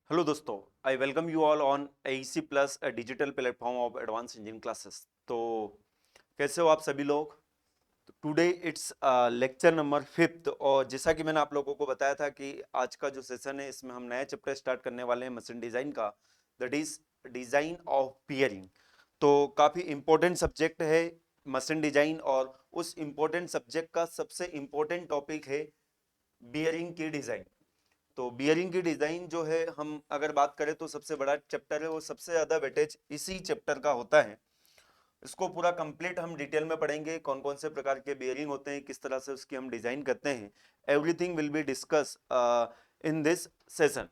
Hello दोस्तों, I welcome you all on AEC plus digital platform of advance engineering classes. तो कैसे हो आप सभी लोग। टुडे इट्स लेक्चर नंबर 5 और जैसा कि मैंने आप लोगों को बताया था कि आज का जो सेशन है इसमें हम नया चैप्टर स्टार्ट करने वाले हैं मशीन डिज़ाइन का, that is design of bearing. तो काफ़ी इम्पोर्टेंट सब्जेक्ट है मशीन डिज़ाइन, और उस इम्पोर्टेंट सब्जेक्ट का सबसे इम्पोर्टेंट टॉपिक है बियरिंग की डिज़ाइन। तो बियरिंग की डिजाइन जो है, हम अगर बात करें तो सबसे बड़ा चैप्टर है, वो सबसे ज्यादा वेटेज इसी चैप्टर का होता है। इसको पूरा कंप्लीट हम डिटेल में पढ़ेंगे, कौन कौन से प्रकार के बियरिंग होते हैं, किस तरह से उसकी हम डिजाइन करते हैं। Everything will be discuss in this session.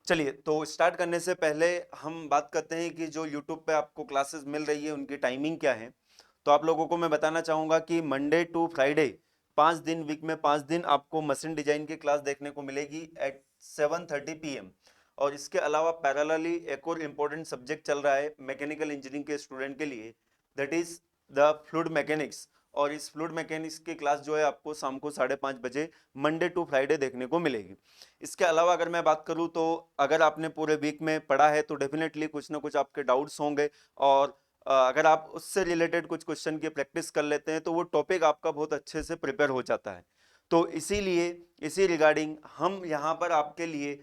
चलिए, तो स्टार्ट करने से पहले हम बात करते हैं कि जो यूट्यूब पे आपको क्लासेस मिल रही है उनकी टाइमिंग क्या है। तो आप लोगों को मैं बताना चाहूँगा कि मंडे टू फ्राइडे 5 दिन, वीक में 5 दिन आपको मशीन डिजाइन की क्लास देखने को मिलेगी एट 7:30 PM। और इसके अलावा पैरेलली एक और इम्पोर्टेंट सब्जेक्ट चल रहा है मैकेनिकल इंजीनियरिंग के स्टूडेंट के लिए, that is the fluid mechanics. और इस फ्लूइड मैकेनिक्स की क्लास जो है आपको शाम को 5:30 बजे मंडे टू फ्राइडे देखने को मिलेगी। इसके अलावा अगर मैं बात करूं तो अगर आपने पूरे वीक में पढ़ा है तो डेफिनेटली कुछ ना कुछ आपके डाउट्स होंगे, और अगर आप उससे रिलेटेड कुछ क्वेश्चन की प्रैक्टिस कर लेते हैं तो वो टॉपिक आपका बहुत अच्छे से प्रिपेयर हो जाता है। तो इसीलिए इसी रिगार्डिंग हम यहाँ पर आपके लिए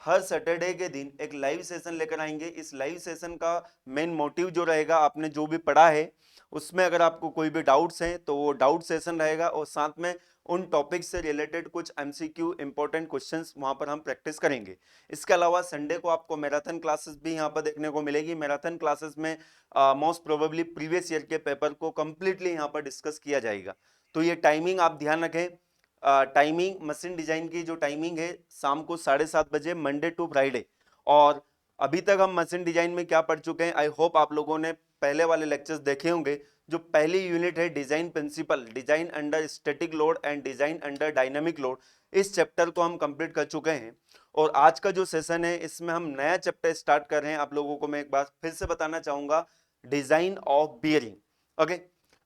हर सैटरडे के दिन एक लाइव सेशन लेकर आएंगे। इस लाइव सेशन का मेन मोटिव जो रहेगा, आपने जो भी पढ़ा है उसमें अगर आपको कोई भी डाउट्स हैं तो वो डाउट सेशन रहेगा, और साथ में उन टॉपिक से रिलेटेड कुछ MCQ इंपॉर्टेंट क्वेश्चंस वहां पर हम प्रैक्टिस करेंगे। इसके अलावा संडे को आपको मैराथन क्लासेस भी यहाँ पर देखने को मिलेगी। मैराथन क्लासेस में मोस्ट प्रोबेबली प्रीवियस ईयर के पेपर को कंप्लीटली यहाँ पर डिस्कस किया जाएगा। तो ये टाइमिंग आप ध्यान रखें। टाइमिंग मशीन डिजाइन की जो टाइमिंग है, शाम को 7:30 बजे मंडे टू फ्राइडे। और अभी तक हम मशीन डिजाइन में क्या पढ़ चुके हैं, आई होप आप लोगों ने पहले वाले लेक्चर्स देखे होंगे। जो पहली यूनिट है design principle, design under static load and design under dynamic load, इस चैप्टर को हम कंप्लीट कर चुके हैं। और आज का जो सेशन है इसमें हम नया चैप्टर स्टार्ट कर रहे हैं। आप लोगों को मैं एक बार फिर से बताना चाहूंगा, डिजाइन ऑफ बियरिंग। ओके,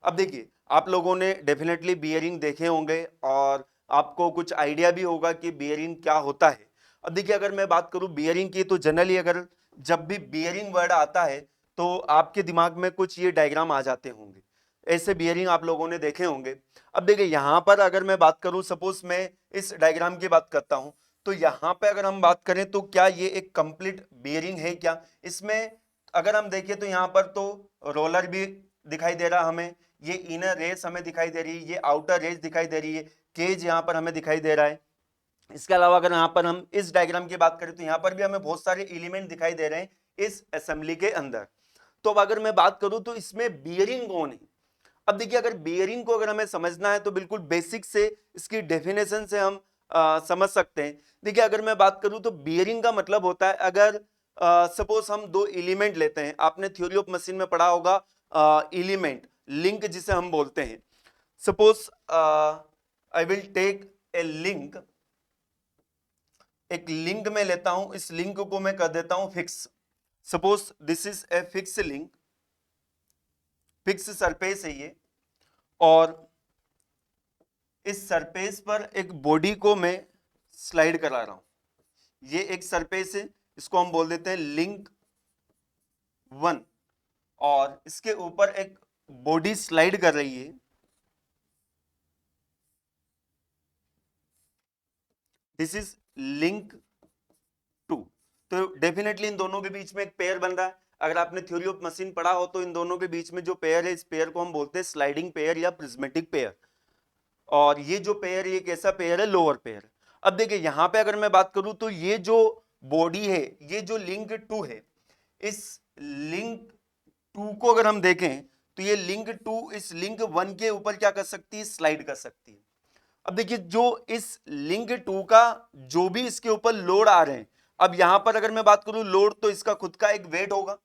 अब देखिए, आप लोगों ने डेफिनेटली बियरिंग देखे होंगे और आपको कुछ आइडिया भी होगा कि बियरिंग क्या होता है। अब देखिए, अगर मैं बात करूं बियरिंग की, तो जनरली अगर जब भी बियरिंग वर्ड आता है तो आपके दिमाग में कुछ ये डायग्राम आ जाते होंगे। ऐसे बियरिंग आप लोगों ने देखे होंगे। अब देखिए, यहां पर अगर मैं बात करूं, सपोज मैं इस डायग्राम की बात करता हूं, तो यहां पे अगर हम बात करें तो क्या ये एक कंप्लीट बियरिंग है क्या। इसमें अगर हम देखें तो यहां पर तो रोलर भी दिखाई दे रहा हमें, ये इनर रेस हमें दिखाई दे रही है, ये आउटर रेस दिखाई दे रही है, केज यहाँ पर हमें दिखाई दे रहा है। इसके अलावा अगर यहाँ पर हम इस डायग्राम की बात करें तो यहाँ पर भी हमें बहुत सारे एलिमेंट दिखाई दे रहे हैं इस असेंबली के अंदर। तो अब अगर मैं बात करूं तो इसमें बियरिंग कौन है। अब देखिए, अगर बियरिंग को अगर हमें समझना है तो बिल्कुल बेसिक से इसकी डेफिनेशन से हम समझ सकते हैं। देखिए, अगर मैं बात करूं तो बियरिंग का मतलब होता है, अगर सपोज हम दो एलिमेंट लेते हैं, आपने थ्योरी ऑफ मशीन में पढ़ा होगा एलिमेंट लिंक जिसे हम बोलते हैं। Suppose I will take a link, एक लिंक में लेता हूं, इस लिंक को मैं कर देता हूं fix. Suppose this is a fix link, fix surface है ये, और इस सरफेस पर एक बॉडी को मैं स्लाइड करा रहा हूं। ये एक सरफेस है, इसको हम बोल देते हैं लिंक 1, और इसके ऊपर एक बॉडी स्लाइड कर रही है, दिस इज लिंक 2। तो डेफिनेटली इन दोनों के बीच में एक पेयर बन रहा है। अगर आपने थ्योरी ऑफ मशीन पढ़ा हो तो इन दोनों के बीच में जो पेयर है, इस पेयर को हम बोलते हैं स्लाइडिंग पेयर या प्रिज्मेटिक पेयर। और ये जो पेयर, ये कैसा पेयर है, लोअर पेयर। अब देखिए, यहां पे अगर मैं बात करूं तो ये जो बॉडी है, ये जो लिंक 2 है, इस लिंक 2 को अगर हम देखें तो ये लिंक 2 इस लिंक 1 के ऊपर क्या कर सकती है, स्लाइड कर सकती है। अब देखिए, जो इस लिंक 2 का जो भी इसके ऊपर लोड आ रहे हैं, अब यहां पर अगर मैं बात करूं लोड, तो इसका खुद का एक वेट होगा।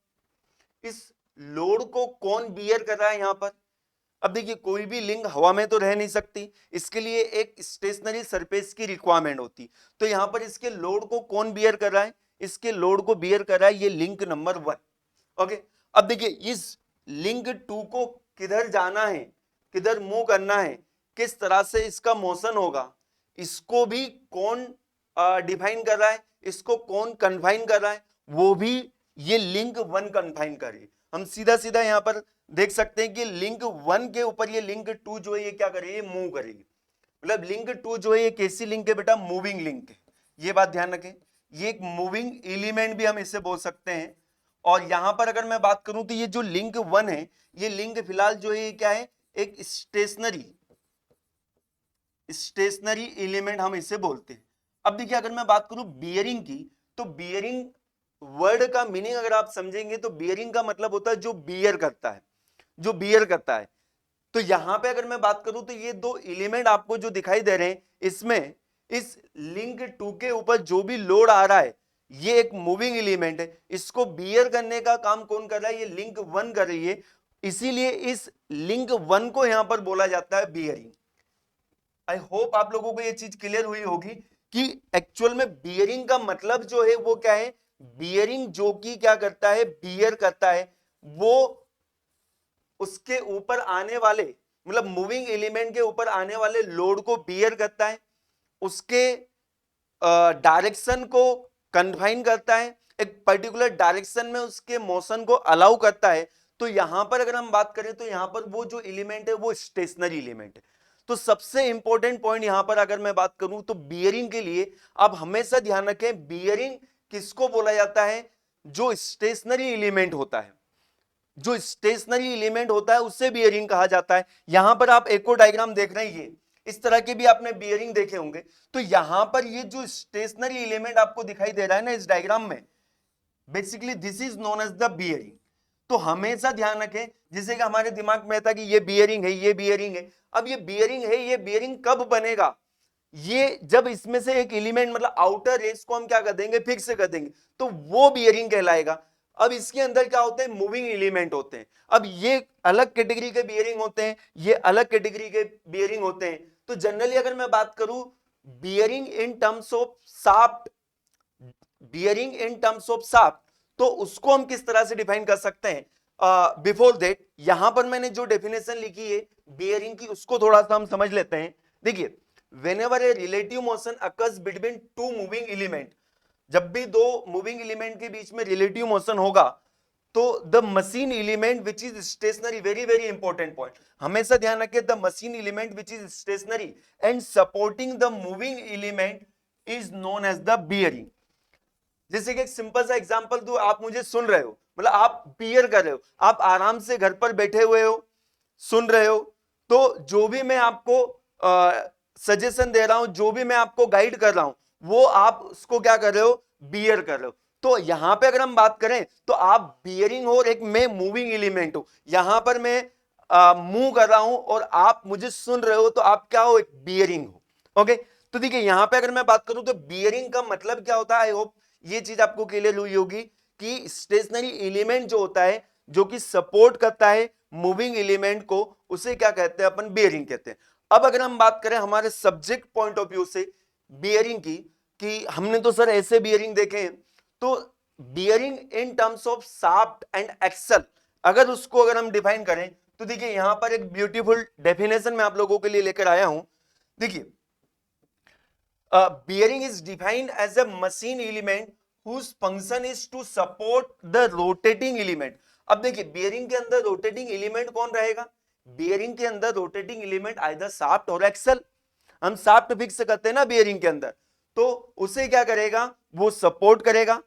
इस लोड को कौन बियर कर रहा है यहां पर। अब देखिए, कोई भी लिंक हवा में तो रह नहीं सकती, इसके लिए एक स्टेशनरी सरफेस की रिक्वायरमेंट होती। तो यहां पर इसके लोड को कौन बियर कर रहा है, इसके लोड को बियर कर रहा है ये लिंक नंबर 1। ओके, अब देखिए, इस लिंक 2 को किधर जाना है, किधर मूव करना है, किस तरह से इसका मोशन होगा, इसको भी कौन डिफाइन कर रहा है, इसको कौन कन्फाइन कर रहा है, वो भी ये लिंक 1 कन्फाइन कर रही है। हम सीधा सीधा यहां पर देख सकते हैं कि लिंक 1 के ऊपर ये लिंक 2 जो है ये क्या करेगी, मूव करेगी। मतलब लिंक 2 जो है ये कैसी लिंक है बेटा, मूविंग लिंक है। ये बात ध्यान रखें, ये एक मूविंग एलिमेंट भी हम इसे बोल सकते हैं। और यहां पर अगर मैं बात करूं तो ये जो लिंक 1 है, ये लिंक फिलहाल जो है ये क्या है, एक स्टेशनरी एलिमेंट हम इसे बोलते हैं। अब देखिए अगर मैं बात करूं बियरिंग की, तो बियरिंग वर्ड का मीनिंग अगर आप समझेंगे तो बियरिंग का मतलब होता है जो बियर करता है, जो बियर करता है। तो यहां पे अगर मैं बात करूं तो ये दो एलिमेंट आपको जो दिखाई दे रहे हैं, इसमें इस लिंक 2 के ऊपर जो भी लोड आ रहा है ये एक मूविंग एलिमेंट है, इसको बियर करने का काम कौन कर रहा है, ये लिंक 1 कर रही है। इसीलिए इस लिंक 1 को यहां पर बोला जाता है बियरिंग। आई होप आप लोगों को ये चीज क्लियर हुई होगी कि एक्चुअल में बियरिंग का मतलब जो है वो क्या है, बियरिंग जो कि क्या करता है, बियर करता है, वो उसके ऊपर आने वाले मतलब मूविंग एलिमेंट के ऊपर आने वाले लोड को बियर करता है, उसके डायरेक्शन को कन्फाइन करता है, एक पर्टिकुलर डायरेक्शन में उसके मोशन को अलाउ करता है। तो यहां पर अगर हम बात करें तो यहां पर वो जो एलिमेंट है वो स्टेशनरी एलिमेंट है। तो सबसे इंपॉर्टेंट पॉइंट यहां पर अगर मैं बात करूं तो बियरिंग के लिए आप हमेशा ध्यान रखें, बियरिंग किसको बोला जाता है, जो स्टेशनरी एलिमेंट होता है, जो स्टेशनरी एलिमेंट होता है उससे बियरिंग कहा जाता है। यहां पर आप एक और डायग्राम देख रहे हैं, ये इस तरह के भी आपने बियरिंग देखे होंगे। तो यहां पर ये जो स्टेशनरी एलिमेंट आपको दिखाई दे रहा है ना इस डायग्राम में, basically this is known as the bearing. तो हमेशा ध्यान रखें, जैसे कि हमारे दिमाग में था कि ये बियरिंग है, ये बियरिंग है। अब ये बियरिंग है, ये बियरिंग कब बनेगा, ये जब इसमें से एक एलिमेंट मतलब आउटर रेस को हम क्या कर देंगे, फिक्स कर देंगे, तो वो बियरिंग कहलाएगा। अब इसके अंदर क्या होते हैं, मूविंग एलिमेंट होते हैं। अब ये अलग कैटेगरी के बियरिंग होते हैं, ये अलग कैटेगरी के बियरिंग होते हैं। तो जनरली अगर मैं बात करूं bearing in terms of shaft, bearing in terms of shaft, तो उसको हम किस तरह से डिफाइन कर सकते हैं। बिफोर दैट यहां पर मैंने जो डेफिनेशन लिखी है बियरिंग की, उसको थोड़ा सा हम समझ लेते हैं। देखिए, whenever a relative motion occurs between two moving element, जब भी दो मूविंग एलिमेंट के बीच में रिलेटिव मोशन होगा तो the machine element which is stationary, very very important point, हमेशा ध्यान रखें, the machine element which is stationary and supporting the moving element is known as the bearing. जैसे कि एक सिंपल सा एग्जांपल दो, आप मुझे सुन रहे हो, मतलब आप बियर कर रहे हो, आप आराम से घर पर बैठे हुए हो, सुन रहे हो, तो जो भी मैं आपको सजेशन दे रहा हूं, जो भी मैं आपको गाइड कर रहा हूं, वो आप उसको क्या कर रहे हो, बियर कर रहे हो। तो यहां पे अगर हम बात करें तो आप बियरिंग हो और एक मैं मूविंग एलिमेंट हूं, यहां पर मैं मूव कर रहा हूं और आप मुझे सुन रहे हो, तो आप क्या हो, एक बियरिंग हो। ओके, तो देखिए यहां पे अगर मैं बात करूं तो बियरिंग का मतलब क्या होता है, आई होप ये चीज आपको क्लियर हुई होगी कि स्टेशनरी एलिमेंट जो होता है, जो कि सपोर्ट करता है मूविंग एलिमेंट को, उसे क्या कहते हैं, अपन बियरिंग कहते हैं। अब अगर हम बात करें हमारे सब्जेक्ट पॉइंट ऑफ व्यू से बियरिंग की, कि हमने तो सर ऐसे बियरिंग देखे हैं, तो bearing in terms of shaft and axle, अगर उसको अगर हम डिफाइन करें तो देखिए यहां पर एक ब्यूटीफुल डेफिनेशन मैं आप लोगों के लिए लेकर आया हूं। देखिए, bearing is defined as a machine element whose function is to support the rotating element। अब देखिए बियरिंग के अंदर रोटेटिंग एलिमेंट कौन रहेगा, बियरिंग के अंदर रोटेटिंग एलिमेंट आइदर शाफ्ट और एक्सल। हम शाफ्ट फिक्स करते हैं ना बियरिंग के अंदर, तो उसे क्या करेगा, वो सपोर्ट करेगा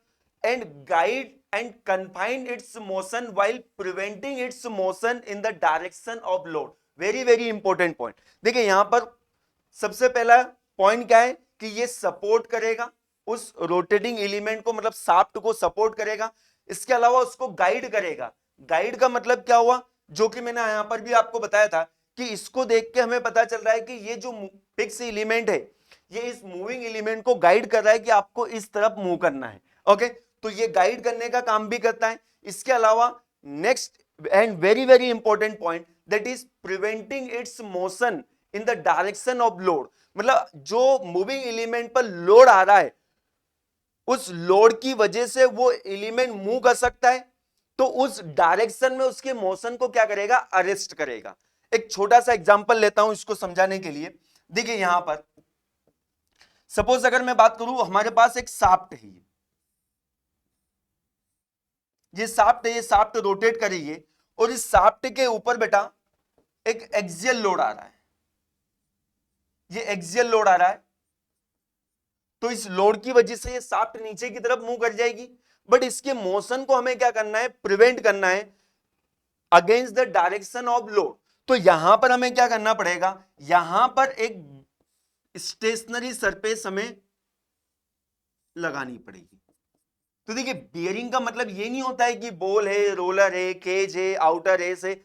and guide and confine it's motion while preventing it's motion in the direction of load. Very very important point. देखिए यहां पर सबसे पहला पॉइंट क्या है कि ये सपोर्ट करेगा उस रोटेटिंग एलिमेंट को, मतलब शाफ्ट को सपोर्ट करेगा। इसके अलावा उसको गाइड करेगा। गाइड का मतलब क्या हुआ, जो कि मैंने यहां पर भी आपको बताया था कि इसको देख के हमें पता चल रहा है कि ये जो फिक्स एलिमेंट है ये इस मूविंग एलिमेंट को गाइड कर रहा है कि आपको इस तरफ मूव करना है। ओके, तो ये गाइड करने का काम भी करता है। इसके अलावा next and very very important point, that is preventing it's motion in the direction of load. मतलब जो मूविंग एलिमेंट पर लोड आ रहा है, उस लोड की वजह से वो एलिमेंट मूव कर सकता है, तो उस डायरेक्शन में उसके मोशन को क्या करेगा, अरेस्ट करेगा। एक छोटा सा एग्जांपल लेता हूं इसको समझाने के लिए। देखिए यहां पर सपोज अगर मैं बात करूं, हमारे पास एक शाफ्ट है, ये शाफ्ट रोटेट कर रही है और इस शाफ्ट के ऊपर बेटा एक एक्सियल लोड आ रहा है, ये एक्सियल लोड आ रहा है, तो इस लोड की वजह से ये शाफ्ट नीचे की तरफ मूव कर जाएगी, बट इसके मोशन को हमें क्या करना है, प्रिवेंट करना है against the direction of load. तो यहां पर हमें क्या करना पड़ेगा, यहां पर एक स्टेशनरी सरफेस हमें लगानी पड़ेगी। तो देखिए बियरिंग का मतलब ये नहीं होता है कि बॉल है, रोलर है, केज है, आउटर रेस है,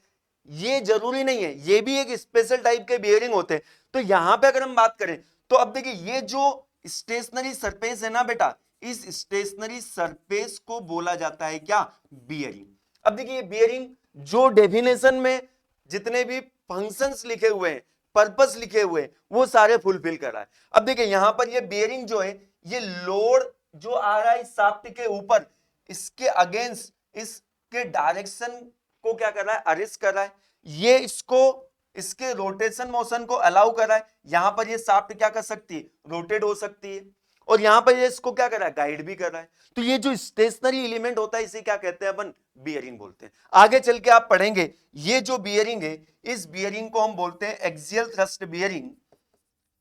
ये जरूरी नहीं है, ये भी एक स्पेशल टाइप के बियरिंग होते हैं। तो यहां पे अगर हम बात करें तो अब देखिए ये जो स्टेशनरी सरफेस है ना बेटा, इस स्टेशनरी सरफेस को बोला जाता है क्या, बियरिंग। अब देखिए बियरिंग जो डेफिनेशन में जितने भी फंक्शंस लिखे हुए हैं, पर्पस लिखे हुए हैं, वो सारे फुलफिल कर रहा है। अब देखिए यहां पर ये बियरिंग जो है, ये लोड जो आ रहा है इस शाफ्ट के ऊपर, इसके अगेंस्ट इसके डायरेक्शन को क्या कर रहा है, अरेस्ट कर रहा है, ये इसको इसके रोटेशन मोशन को अलाउ कर रहा है। यहां पर ये शाफ्ट क्या कर सकती है, रोटेट हो सकती है, और यहां पर ये इसको क्या कर रहा है, गाइड भी कर रहा है। तो ये जो स्टेशनरी एलिमेंट होता है इसे क्या कहते हैं अपन, बियरिंग बोलते हैं। आगे चल के आप पढ़ेंगे ये जो बियरिंग है, इस बियरिंग को हम बोलते हैं axial thrust bearing,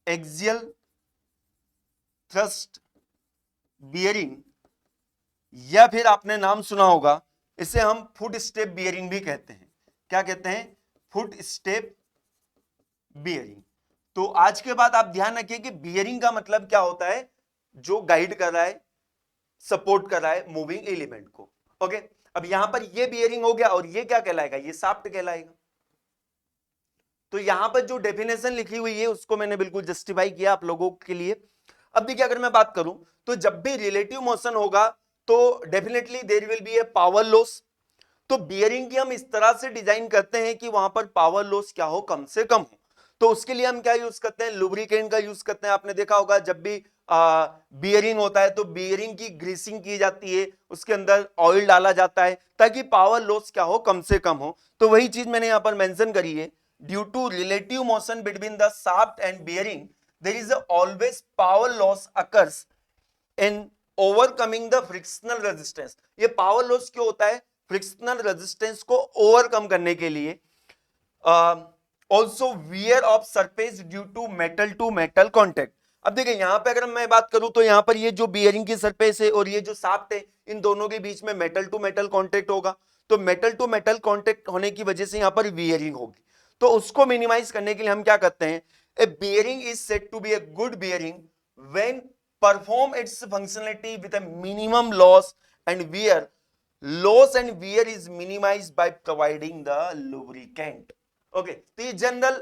axial thrust bearing, या फिर आपने नाम सुना होगा इसे हम फुट स्टेप बियरिंग भी कहते हैं। क्या कहते हैं, फुट स्टेप बियरिंग। तो आज के बाद आप ध्यान रखिए कि बियरिंग का मतलब क्या होता है, जो गाइड कर रहा है, सपोर्ट कर रहा है मूविंग एलिमेंट को। ओके, अब यहां पर ये बियरिंग हो गया और ये क्या कहलाएगा, ये शाफ्ट कहलाएगा। तो यहां पर जो डेफिनेशन लिखी हुई है उसको मैंने बिल्कुल जस्टिफाई किया आप लोगों के लिए। अब देखिए अगर मैं बात करूं तो जब भी रिलेटिव मोशन होगा तो definitely there will be a power loss. तो बियरिंग की हम इस तरह से डिजाइन करते हैं कि वहां पर पावर लॉस क्या हो, कम से कम हो। तो उसके लिए हम क्या यूज करते हैं, लुब्रिकेंट का यूज करते हैं। आपने देखा होगा जब भी बियरिंग होता है तो बियरिंग की ग्रीसिंग की जाती है, उसके अंदर ऑयल डाला जाता है ताकि पावर लॉस क्या हो, कम से कम हो। तो वही चीज मैंने यहां पर मेंशन करी है, due to relative motion between the shaft and bearing there is a always power loss occurs in overcoming the frictional resistance। ये power loss क्यों होता है, frictional resistance को overcome करने के लिए। also wear of surface due to metal contact। अब देखिए यहां पे अगर मैं बात करूं तो यहां पर ये जो बियरिंग की सरफेस है और ये जो शाफ्ट है, इन दोनों के बीच में मेटल टू मेटल कांटेक्ट होगा। तो मेटल टू मेटल कांटेक्ट होने की वजह से यहां पर बियरिंग होगी। तो उसको मिनिमाइज करने के लिए हम क्या करते हैं, a bearing is said to be a good bearing when perform its functionality with a minimum loss and wear is minimized by providing the lubricant। Okay, तो ये जनरल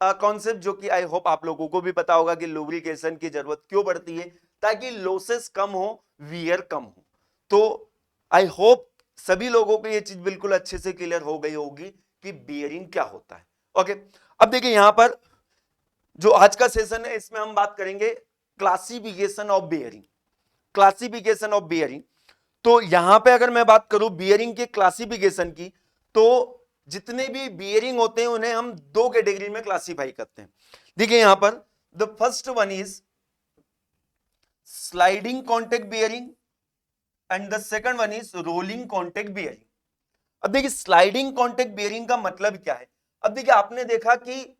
कॉन्सेप्ट जो कि आई होप आप लोगों को भी पता होगा कि लुब्रिकेशन की जरूरत क्यों पड़ती है, ताकि लॉसेस कम हो, वियर कम हो। तो आई होप सभी लोगों को ये चीज बिल्कुल अच्छे से क्लियर हो गई होगी कि बियरिंग क्या होता है। ओके, अब देखिए यहां पर जो आज का सेशन है इसमें हम बात करेंगे classification of bearing, classification of bearing. तो यहां पे अगर मैं बात करूं बियरिंग के क्लासिफिकेशन की, तो जितने भी बियरिंग होते हैं उन्हें हम दो कैटेगरी में क्लासिफाई करते हैं। देखिए यहां पर the first one is sliding contact bearing and the second one is rolling contact bearing. अब देखिए स्लाइडिंग कॉन्टेक्ट बियरिंग का मतलब क्या है। अब देखिए आपने देखा कि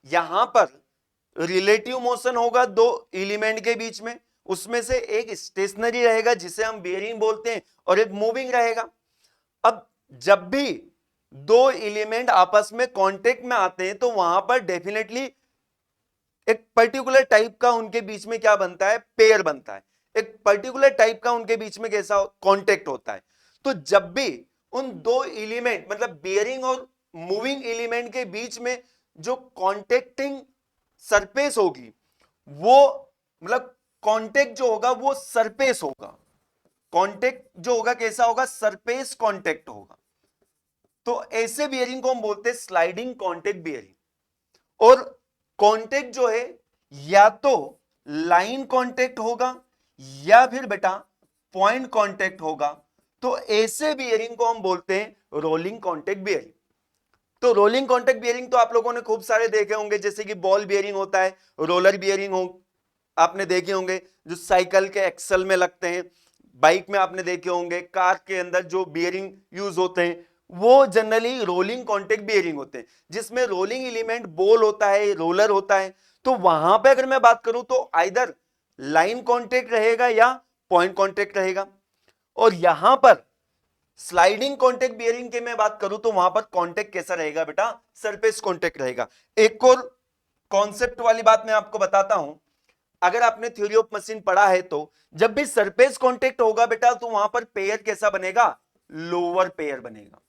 यहां पर रिलेटिव मोशन होगा दो एलिमेंट के बीच में, उसमें से एक स्टेशनरी रहेगा जिसे हम बियरिंग बोलते हैं और एक मूविंग रहेगा। अब जब भी दो एलिमेंट आपस में कांटेक्ट में आते हैं तो वहां पर डेफिनेटली एक पर्टिकुलर टाइप का उनके बीच में क्या बनता है, पेयर बनता है, एक पर्टिकुलर टाइप का उनके बीच में कैसा कांटेक्ट होता है। तो जब भी उन दो एलिमेंट मतलब बियरिंग और मूविंग एलिमेंट के बीच में जो कॉन्टेक्टिंग सरफेस होगी, वो मतलब कांटेक्ट जो होगा वो सरफेस होगा, कांटेक्ट जो होगा कैसा होगा, सरफेस कांटेक्ट होगा। तो ऐसे बियरिंग को हम बोलते हैं स्लाइडिंग कांटेक्ट बियरिंग। और कांटेक्ट जो है या तो लाइन कांटेक्ट होगा या फिर बेटा पॉइंट कांटेक्ट होगा। तो ऐसे बियरिंग को हम बोलते हैं रोलिंग कांटेक्ट बियरिंग। तो रोलिंग कॉन्टेक्ट बियरिंग तो आप लोगों ने खूब सारे देखे होंगे, जैसे कि बॉल बियरिंग होता है, रोलर बियरिंग हो आपने देखे होंगे जो साइकिल के एक्सल में लगते हैं, बाइक में आपने देखे होंगे, कार के अंदर जो बियरिंग यूज होते हैं वो जनरली रोलिंग कॉन्टेक्ट बियरिंग होते हैं, जिसमें रोलिंग एलिमेंट बॉल होता है, रोलर होता है। तो वहां पे अगर मैं बात करूं तो आइदर लाइन कॉन्टेक्ट रहेगा या पॉइंट कॉन्टेक्ट रहेगा। और यहां पर स्लाइडिंग कॉन्टेक्ट बियरिंग की मैं बात करूं तो वहां पर कॉन्टेक्ट कैसा रहेगा बेटा, सरफेस कॉन्टेक्ट रहेगा। एक और कॉन्सेप्ट वाली बात मैं आपको बताता हूं, अगर आपने थ्योरी ऑफ मशीन पढ़ा है तो जब भी सरफेस कॉन्टेक्ट होगा बेटा तो वहां पर पेयर कैसा बनेगा, लोअर पेयर बनेगा।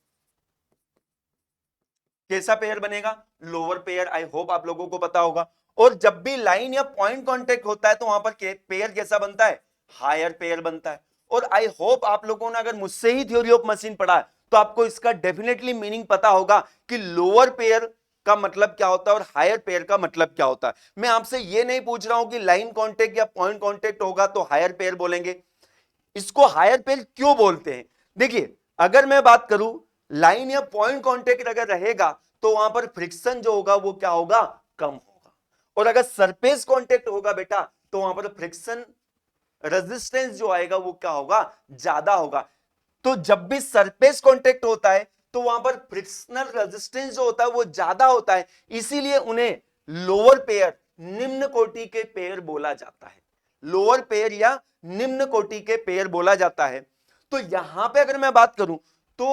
कैसा पेयर बनेगा, लोअर पेयर। आई होप आप लोगों को पता होगा। और जब भी लाइन या पॉइंट कांटेक्ट होता है तो वहां पर पेयर कैसा बनता है, हायर पेयर बनता है। और आई होप आप लोगों ने अगर मुझसे ही थ्योरी ऑफ मशीन पढ़ा है तो आपको इसका डेफिनेटली मीनिंग पता होगा कि लोअर पेयर का मतलब क्या होता है और हायर पेयर का मतलब क्या होता है। मैं आपसे ये नहीं पूछ रहा हूं कि लाइन कांटेक्ट या पॉइंट कांटेक्ट होगा तो हायर पेयर बोलेंगे, इसको हायर पेयर क्यों बोलते हैं। देखिए अगर मैं बात करूं लाइन या पॉइंट कांटेक्ट अगर रहेगा तो वहां पर फ्रिक्शन जो होगा वो क्या होगा, कम होगा। और अगर सरफेस कांटेक्ट होगा बेटा तो वहां पर फ्रिक्शन रेजिस्टेंस जो आएगा वो क्या होगा, ज्यादा होगा। तो जब भी सरफेस कांटेक्ट होता है तो वहां पर फ्रिक्शनल रेजिस्टेंस जो होता है वो ज्यादा होता है, इसीलिए उन्हें लोअर पेयर, निम्न कोटि के पेयर बोला जाता है। लोअर पेयर या निम्न कोटि के पेयर बोला जाता है। तो यहां पे अगर मैं बात करूं तो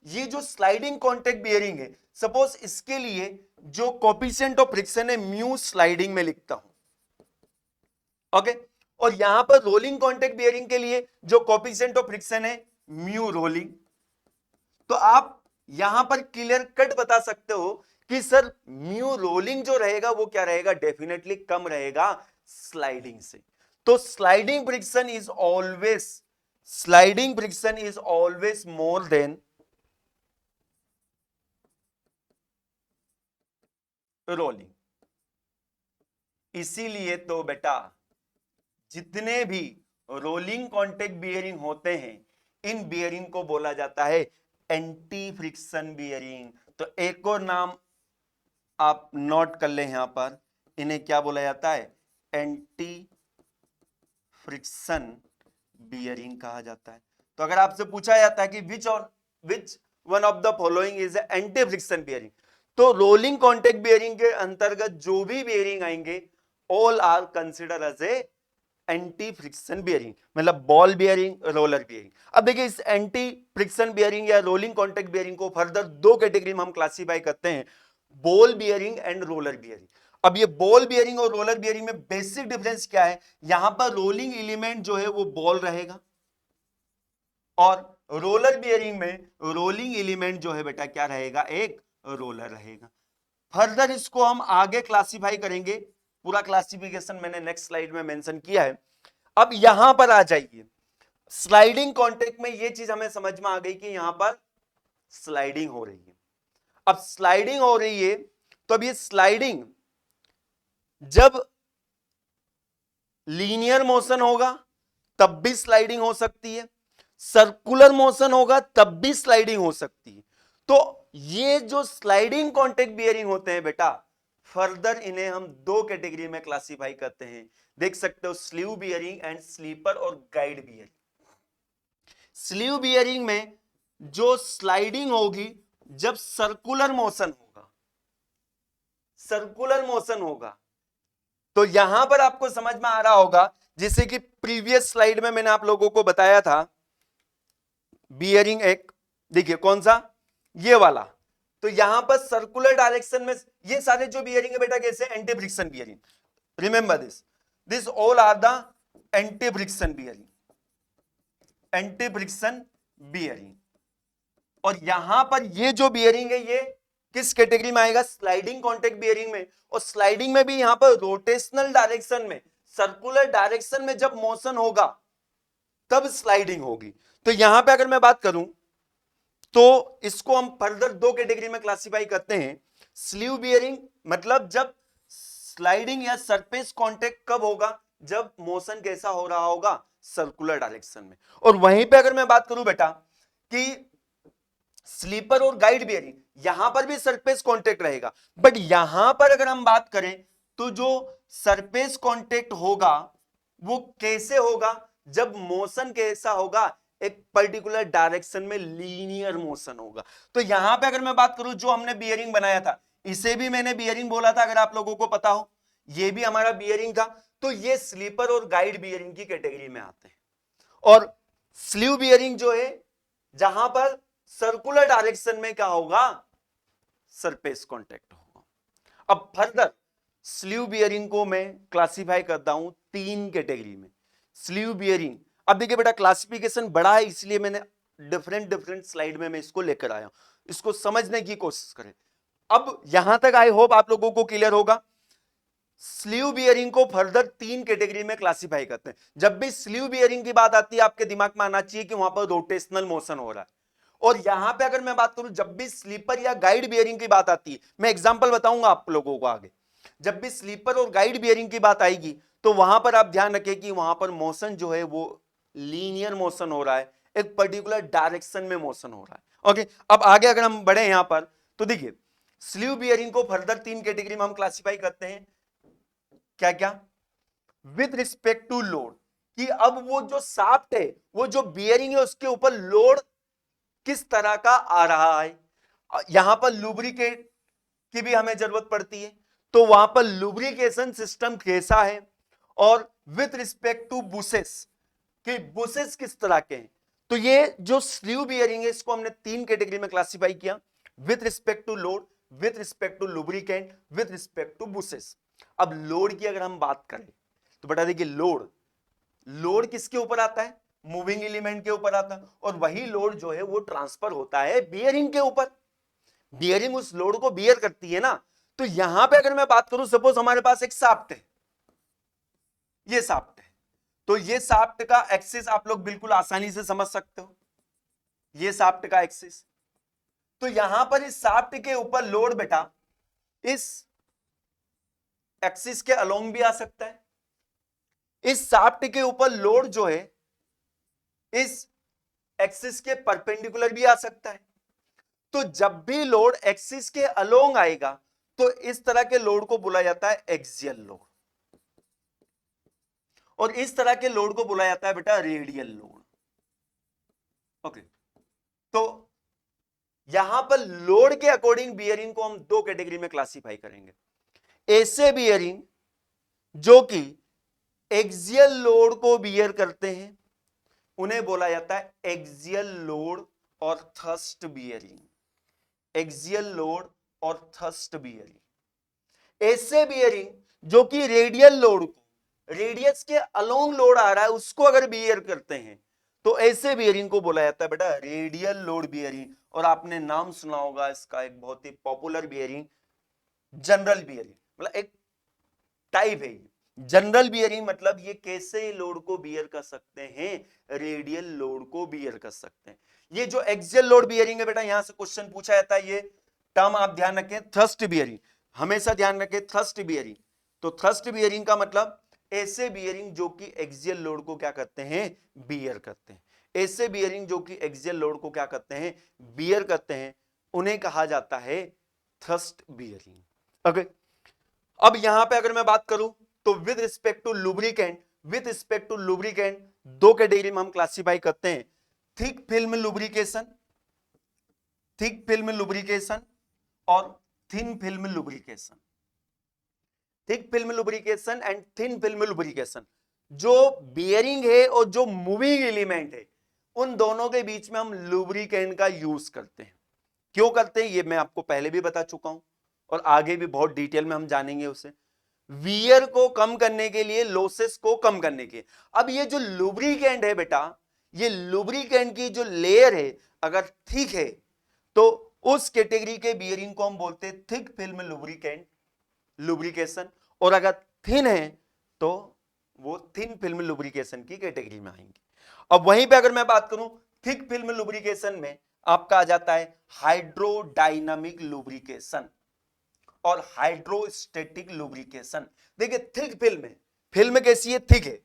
ये जो स्लाइडिंग कॉन्टेक्ट बियरिंग है, सपोज इसके लिए जो कोफिशिएंट ऑफ फ्रिक्शन है म्यू स्लाइडिंग में लिखता हूं, ओके। और यहां पर रोलिंग कॉन्टेक्ट बियरिंग के लिए जो कोफिशिएंट ऑफ फ्रिक्शन है म्यू रोलिंग। तो आप यहां पर क्लियर कट बता सकते हो कि सर म्यू रोलिंग जो रहेगा वो क्या रहेगा, डेफिनेटली कम रहेगा स्लाइडिंग से। तो sliding friction is always more than rolling. इसीलिए तो बेटा जितने भी रोलिंग कॉन्टेक्ट बियरिंग होते हैं इन बियरिंग को बोला जाता है एंटी फ्रिक्शन बियरिंग। तो एक और नाम आप नोट कर ले यहां पर, इन्हें क्या बोला जाता है, एंटी फ्रिक्शन बियरिंग कहा जाता है। तो अगर आपसे पूछा जाता है कि which one of the following is anti friction bearing, तो रोलिंग कॉन्टेक्ट बियरिंग के अंतर्गत जो भी बियरिंग आएंगे all are consider as a anti friction bearing, मतलब बॉल बियरिंग, रोलर बियरिंग। अब देखिए इस एंटी फ्रिक्शन बियरिंग या रोलिंग कॉन्टेक्ट बियरिंग को फर्दर दो कैटेगरी में हम क्लासिफाई करते हैं, ball bearing and roller bearing. अब ये बॉल बियरिंग और रोलर बियरिंग में बेसिक डिफरेंस क्या है, यहां पर रोलिंग एलिमेंट जो है वो बॉल रहेगा और रोलर बियरिंग में रोलिंग एलिमेंट जो है बेटा क्या रहेगा, एक रोलर रहेगा। फर्दर इसको हम आगे क्लासिफाई करेंगे, पूरा क्लासिफिकेशन मैंने नेक्स्ट स्लाइड में मेंशन किया है। अब यहां पर आ जाइए, स्लाइडिंग कॉन्टेक्ट में ये चीज हमें समझ में आ गई कि यहां पर स्लाइडिंग हो रही है। अब स्लाइडिंग हो रही है तो अब ये स्लाइडिंग जब लीनियर मोशन होगा तब भी स्लाइडिंग हो सकती है, सर्कुलर मोशन होगा तब भी स्लाइडिंग हो सकती है। तो ये जो स्लाइडिंग कॉन्टेक्ट बियरिंग होते हैं बेटा, फर्दर इन्हें हम दो कैटेगरी में क्लासिफाई करते हैं, देख सकते हो, स्लीव बियरिंग एंड स्लीपर और गाइड बियरिंग। स्लीव बियरिंग में जो स्लाइडिंग होगी जब सर्कुलर मोशन होगा, तो यहां पर आपको समझ में आ रहा होगा, जैसे कि प्रीवियस स्लाइड में मैंने आप लोगों को बताया था बियरिंग एक, देखिए कौन सा, ये वाला। तो यहां पर सर्कुलर डायरेक्शन में ये सारे जो बियरिंग है बेटा कैसे, anti friction bearing. Remember this all are the anti friction bearing. और यहां पर ये जो बियरिंग है ये किस कैटेगरी में आएगा, स्लाइडिंग कॉन्टेक्ट बियरिंग में। और स्लाइडिंग में भी यहां पर रोटेशनल डायरेक्शन में, सर्कुलर डायरेक्शन में जब मोशन होगा तब स्लाइडिंग होगी। तो यहां पे अगर मैं बात करूं तो इसको हम फर्दर दो कैटेगरी में क्लासिफाई करते हैं, स्लीव बियरिंग मतलब जब स्लाइडिंग या सरफेस कांटेक्ट कब होगा, जब मोशन कैसा हो रहा होगा, सर्कुलर डायरेक्शन में। और वहीं पे अगर मैं बात करूं बेटा कि स्लीपर और गाइड बियरिंग, यहां पर भी सरफेस कांटेक्ट रहेगा, बट यहां पर अगर हम बात करें तो जो सरफेस कांटेक्ट होगा वो कैसे होगा, जब मोशन कैसा होगा, एक पर्टिकुलर डायरेक्शन में लीनियर मोशन होगा। तो यहां पे अगर मैं बात करूं, जो हमने बियरिंग बनाया था, इसे भी मैंने बियरिंग बोला था, अगर आप लोगों को पता हो, ये भी हमारा बियरिंग था। तो ये स्लीपर और गाइड बियरिंग की कैटेगरी में आते हैं। और स्लीव बियरिंग जो है, जहां पर सर्कुलर डायरेक्शन में क्या होगा, सरफेस कांटेक्ट होगा। अब फर्दर स्लीव बियरिंग को मैं क्लासिफाई करता हूं 3 कैटेगरी में। स्लीव बियरिंग, अब देखिए बेटा क्लासिफिकेशन बड़ा है, इसलिए मैंने डिफरेंट स्लाइड में मैं इसको लेकर आया हूं, इसको समझने की कोशिश करें। अब यहां तक आई होप आप लोगों को क्लियर होगा। स्लीव बियरिंग को फर्दर 3 कैटेगरी में क्लासिफाई करते हैं। जब भी स्लीव बियरिंग की बात आती है, आपके दिमाग में आना चाहिए कि वहां पर रोटेशनल मोशन हो रहा है। और यहां पे अगर मैं बात करूं, जब भी स्लीपर या गाइड बियरिंग की बात आती है, मैं एग्जांपल बताऊंगा आप लोगों को आगे, जब भी स्लीपर और गाइड बियरिंग की बात आएगी, तो वहां पर आप ध्यान रखें कि वहां पर मोशन जो है वो लीनियर मोशन हो रहा है, एक पर्टिकुलर डायरेक्शन में मोशन हो रहा है। ओके, अब आगे अगर हम बढ़े यहां पर, तो देखिए स्लीव बियरिंग को फर्दर 3 कैटेगरी में हम क्लासिफाई करते हैं। क्या क्या, विद रिस्पेक्ट टू लोड, कि अब वो जो शाफ्ट है, वो जो बियरिंग है, उसके ऊपर लोड किस तरह का आ रहा है। यहां पर लुब्रिकेट की भी हमें जरूरत पड़ती है, तो वहां पर लुब्रिकेशन सिस्टम कैसा है। और विथ रिस्पेक्ट टू बुसेस, कि बुसेस किस तरह के हैं। तो ये जो स्लीव बियरिंग है, इसको हमने 3 कैटेगरी में क्लासिफाई किया, with respect to load, with respect to lubricant, with respect to bushes. अब लोड की अगर हम बात करें, तो बता देखिए लोड, लोड किसके ऊपर आता है, मूविंग एलिमेंट के ऊपर आता है, और वही लोड जो है वो ट्रांसफर होता है बियरिंग के ऊपर। बियरिंग उस लोड को बियर करती है ना। तो यहां पे अगर मैं बात करूं, सपोज हमारे पास एक शाफ्ट है, ये शाफ्ट है, तो ये शाफ्ट का एक्सिस आप लोग बिल्कुल आसानी से समझ सकते हो, ये शाफ्ट का एक्सिस। तो यहां पर इस शाफ्ट के ऊपर लोड बेटा इस एक्सिस के अलोंग भी आ सकता है, इस शाफ्ट के ऊपर लोड जो है इस एक्सिस के परपेंडिकुलर भी आ सकता है। तो जब भी लोड एक्सिस के अलोंग आएगा, तो इस तरह के लोड को बोला जाता है एक्सियल लोड, और इस तरह के लोड को बोला जाता है बेटा रेडियल लोड। ओके, तो यहां पर लोड के अकॉर्डिंग बियरिंग को हम 2 कैटेगरी में क्लासिफाई करेंगे। ऐसे बियरिंग जो कि एक्सियल लोड को बियर करते हैं, उन्हें बोला जाता है एक्सियल लोड और थ्रस्ट बियरिंग, एक्सियल लोड और थ्रस्ट बियरिंग। ऐसे बियरिंग जो कि रेडियल लोड को, रेडियस के अलोंग लोड आ रहा है, उसको अगर बियर करते हैं, तो ऐसे बियरिंग को बोला जाता है बेटा रेडियल लोड बियरिंग। और आपने नाम सुना होगा इसका, एक बहुत ही पॉपुलर बियरिंग, जनरल बियरिंग, मतलब एक टाइप है। जनरल बियरिंग मतलब ये कैसे लोड को बियर कर सकते हैं, रेडियल लोड को बियर कर सकते हैं। ये जो एक्सियल लोड बियरिंग है बेटा, यहां से क्वेश्चन पूछा जाता है, ये टर्म आप ध्यान रखें, थ्रस्ट बियरिंग, हमेशा ध्यान रखें थ्रस्ट बियरिंग। तो थ्रस्ट बियरिंग का मतलब ऐसे बियरिंग जो कि एक्सियल लोड को क्या करते हैं, बियर करते हैं। ऐसे बियरिंग जो कि एक्सियल लोड को क्या करते हैं, बियर करते हैं, उन्हें कहा जाता है थ्रस्ट बियरिंग। ओके, अब यहां पे अगर मैं बात करूं, तो with respect to lubricant, with respect to lubricant 2 category में हम क्लासिफाई करते हैं, thick film lubrication, thick film lubrication और thin film lubrication. Thick film lubrication and thin film lubrication, जो बियरिंग है और जो मूविंग एलिमेंट है, उन दोनों के बीच में हम लुब्रिकेंट का यूज करते हैं। क्यों करते हैं ये मैं आपको पहले भी बता चुका हूं, और आगे भी बहुत डिटेल में हम जानेंगे उसे। वियर को कम करने के लिए, लॉसेस को कम करने के। अब ये जो लुब्रिकेंट है बेटा, ये लुब्रिकेंट की जो लेयर है अगर थिक है, तो उस कैटेगरी के बियरिंग को हम बोलते हैं थिक फिल्म लुब्रिकेंट लुब्रिकेशन, और अगर थिन है तो वो थिन फिल्म लुब्रिकेशन की कैटेगरी में आएंगे। अब वहीं पे अगर मैं बात करूं, थिक फिल्म लुब्रिकेशन में आपका आ जाता है हाइड्रोडायनामिक लुब्रिकेशन और हाइड्रोस्टेटिक लुब्रिकेशन। देखिए थिक फिल्म है, फिल्म कैसी है, थिक है।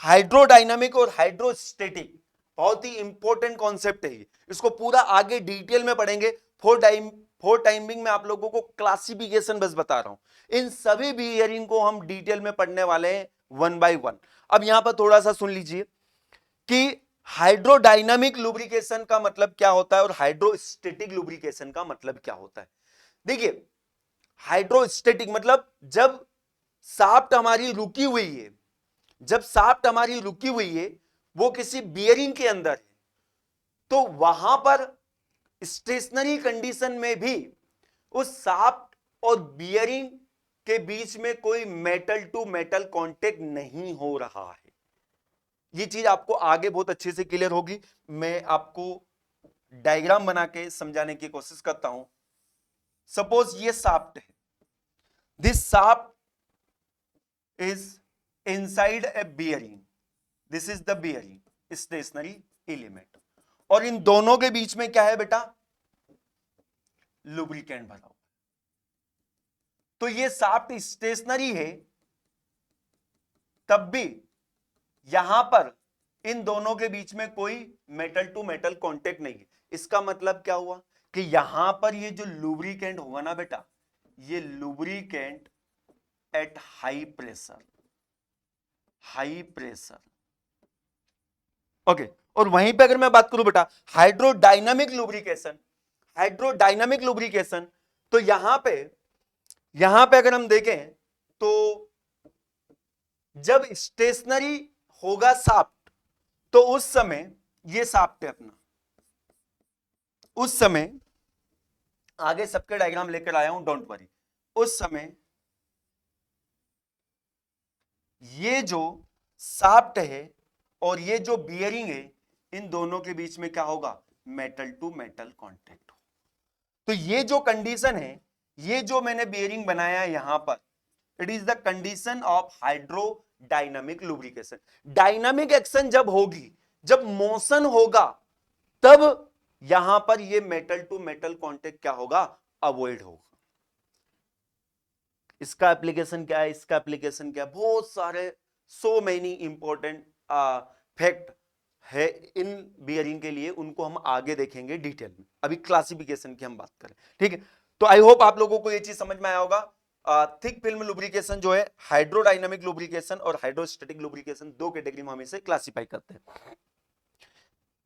हाइड्रोडायनामिक और हाइड्रोस्टेटिक बहुत ही इंपॉर्टेंट कॉन्सेप्ट है ये, इसको पूरा आगे डिटेल में पढ़ेंगे। फॉर टाइमिंग में आप लोगों को क्लासिफिकेशन बस बता रहा हूं। इन सभी बियरिंग को हम डिटेल में पढ़ने वाले हैं वन बाय वन। अब यहां पर थोड़ा सा सुन लीजिए कि हाइड्रोडायनामिक लुब्रिकेशन का मतलब क्या होता है और हाइड्रोस्टेटिक लुब्रिकेशन का मतलब क्या होता है। देखिए, हाइड्रोस्टेटिक मतलब जब शाफ्ट हमारी रुकी हुई है, जब शाफ्ट हमारी रुकी हुई है वो किसी बियरिंग के अंदर है, तो वहां पर स्टेशनरी कंडीशन में भी उस शाफ्ट और बियरिंग के बीच में कोई मेटल टू मेटल कांटेक्ट नहीं हो रहा है। ये चीज आपको आगे बहुत अच्छे से क्लियर होगी। मैं आपको डायग्राम बना के समझाने की कोशिश करता हूं। सपोज ये शाफ्ट है, this shaft is inside a bearing, this is the bearing stationary element, और इन दोनों के बीच में क्या है बेटा, लुब्रिकेंट भरा हुआ। तो ये शाफ्ट स्टेशनरी है, तब भी यहां पर इन दोनों के बीच में कोई मेटल टू मेटल कांटेक्ट नहीं है। इसका मतलब क्या हुआ कि यहां पर ये जो लुब्रिकेंट होगा ना बेटा, ये lubricant at high pressure, high pressure, okay. और वहीं पे अगर मैं बात करूं बेटा हाइड्रोडायनामिक लुब्रिकेशन, हाइड्रोडायनामिक लुब्रिकेशन, तो यहां पे अगर हम देखें तो जब स्टेशनरी होगा शाफ्ट, तो उस समय ये शाफ्ट है अपना, उस समय आगे सबके डायग्राम लेकर आया हूं, डोंट वरी। उस समय ये जो शाफ्ट है और ये जो बियरिंग है, इन दोनों के बीच में क्या होगा, मेटल टू मेटल कांटेक्ट हो। तो ये जो कंडीशन है, ये जो मैंने बियरिंग बनाया है यहां पर, it is the condition of hydrodynamic lubrication. Dynamic action जब होगी, जब मोशन होगा, तब यहां पर ये मेटल टू मेटल कांटेक्ट क्या होगा, अवॉइड होगा। इसका एप्लीकेशन क्या है, इसका एप्लीकेशन क्या है, बहुत सारे सो मेनी इंपॉर्टेंट फैक्ट है इन बियरिंग के लिए, उनको हम आगे देखेंगे डिटेल में। अभी क्लासिफिकेशन की हम बात करें, ठीक है। तो आई होप आप लोगों को ये चीज समझ में आया होगा। थिक फिल्म लुब्रिकेशन जो है, हाइड्रोडायनामिक लुब्रिकेशन और हाइड्रोस्टैटिक लुब्रिकेशन, दो कैटेगरी में हम इसे क्लासिफाई करते हैं।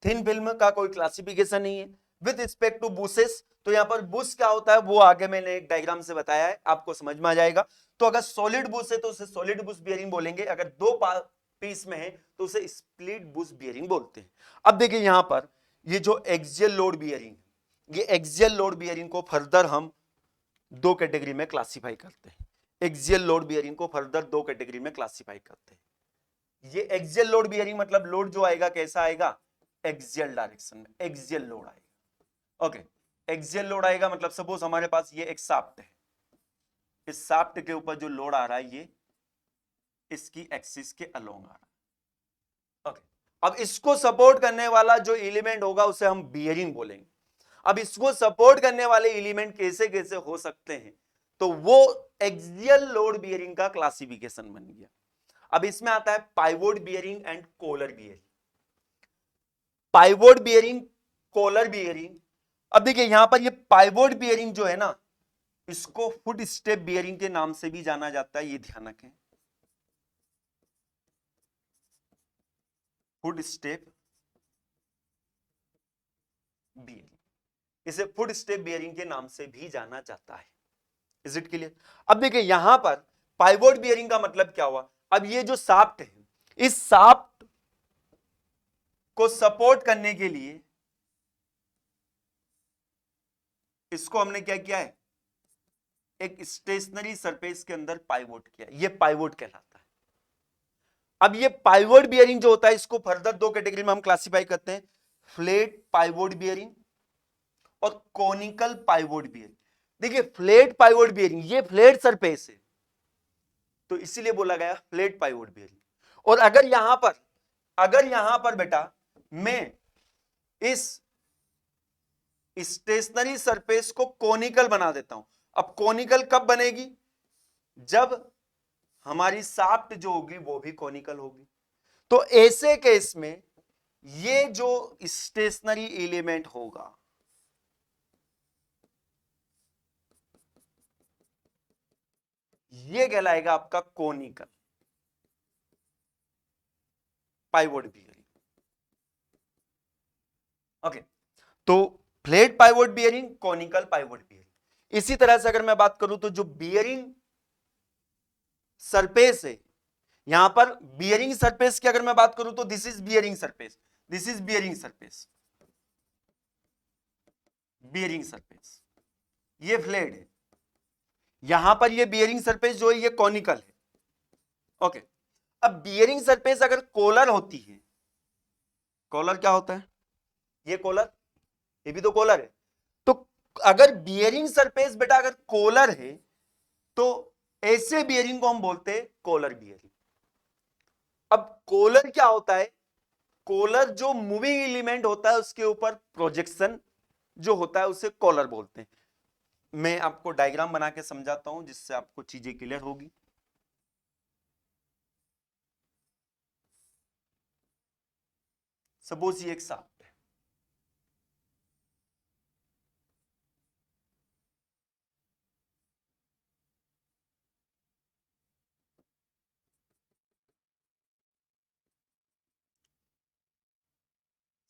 थिन फिल्म का कोई क्लासिफिकेशन नहीं है। विद रिस्पेक्ट टू बुशेस, तो यहां पर बुश क्या होता है वो आगे मैंने एक डायग्राम से बताया है, आपको समझ में आ जाएगा। तो अगर सॉलिड बुश है तो उसे सॉलिड बुश बियरिंग बोलेंगे, अगर दो पीस में है तो उसे स्प्लिट बुश बियरिंग बोलते हैं। अब देखिए यहां पर ये जो एक्सियल लोड बियरिंग, ये एक्सियल लोड बियरिंग को फर्दर हम दो कैटेगरी में क्लासिफाई करते हैं। एक्सियल लोड बियरिंग को फर्दर दो कैटेगरी में क्लासिफाई करते हैं। ये एक्सियल लोड बियरिंग मतलब लोड जो आएगा कैसा आएगा, एक्सियल डायरेक्शन में एक्सियल लोड आएगा, ओके। एक्सियल लोड आएगा मतलब सपोज हमारे पास ये एक शाफ्ट है, इस शाफ्ट के ऊपर जो लोड आ रहा है ये इसकी एक्सिस के अलोंग आ रहा है, ओके। अब इसको सपोर्ट करने वाला जो एलिमेंट होगा उसे हम बियरिंग बोलेंगे। अब इसको सपोर्ट करने वाले एलिमेंट कैसे कैसे हो सकते हैं, तो वो एक्सियल लोड बियरिंग का क्लासिफिकेशन बन गया। अब इसमें आता है pivot bearing and collar bearing. Pivot bearing, collar bearing. अब देखिए यहां पर ये पाइवोट बियरिंग जो है ना, इसको फुट स्टेप बियरिंग के नाम से भी जाना जाता है, ये ध्यान रखें, फुट स्टेप बियरिंग, इसे फुट स्टेप बियरिंग के नाम से भी जाना जाता है। Is it clear? अब देखिए यहां पर पाइवोट बियरिंग का मतलब क्या हुआ, अब ये जो शाफ्ट है, इस शाफ्ट को सपोर्ट करने के लिए इसको हमने क्या किया है, एक स्टेशनरी सरफेस के अंदर पाइवोट किया, ये पाइवोट कहलाता है। अब ये पाइवोट बियरिंग जो होता है, इसको फर्दर दो कैटेगरी में हम क्लासिफाई करते हैं, फ्लैट पाइवोट बियरिंग और कोनिकल पाइवोट बियरिंग। देखिए फ्लैट पाइवोट बियरिंग, ये फ्लैट सरफेस है तो इसीलिए बोला गया फ्लैट पाइवोट बियरिंग। और अगर यहां पर बेटा मैं इस स्टेशनरी सरफेस को कोनिकल बना देता हूं, अब कोनिकल कब बनेगी, जब हमारी शाफ्ट जो होगी वो भी कोनिकल होगी। तो ऐसे केस में ये जो स्टेशनरी एलिमेंट होगा, ये कहलाएगा आपका कोनिकल पाइवोट बियरिंग। ओके, तो flat pivot bearing, conical pivot bearing. इसी तरह से अगर मैं बात करूं तो जो बियरिंग सरफेस है, यहां पर बियरिंग सरफेस की अगर मैं बात करूं तो this is bearing surface, this is bearing surface, bearing surface, ये फ्लैट है। यहां पर ये बियरिंग सरफेस जो है ये कॉनिकल है। ओके, अब बियरिंग सरफेस अगर कोलर होती है, कॉलर क्या होता है, ये कॉलर, ये भी तो कॉलर है। तो अगर बियरिंग सरफेस बेटा अगर कॉलर है तो ऐसे बियरिंग को हम बोलते हैं कॉलर बियरिंग। अब कॉलर क्या होता है, कॉलर जो मूविंग एलिमेंट होता है उसके ऊपर प्रोजेक्शन जो होता है उसे कॉलर बोलते हैं। मैं आपको डायग्राम बना के समझाता हूं जिससे आपको चीजें क्लियर होगी। सपोज ये एक सांप है,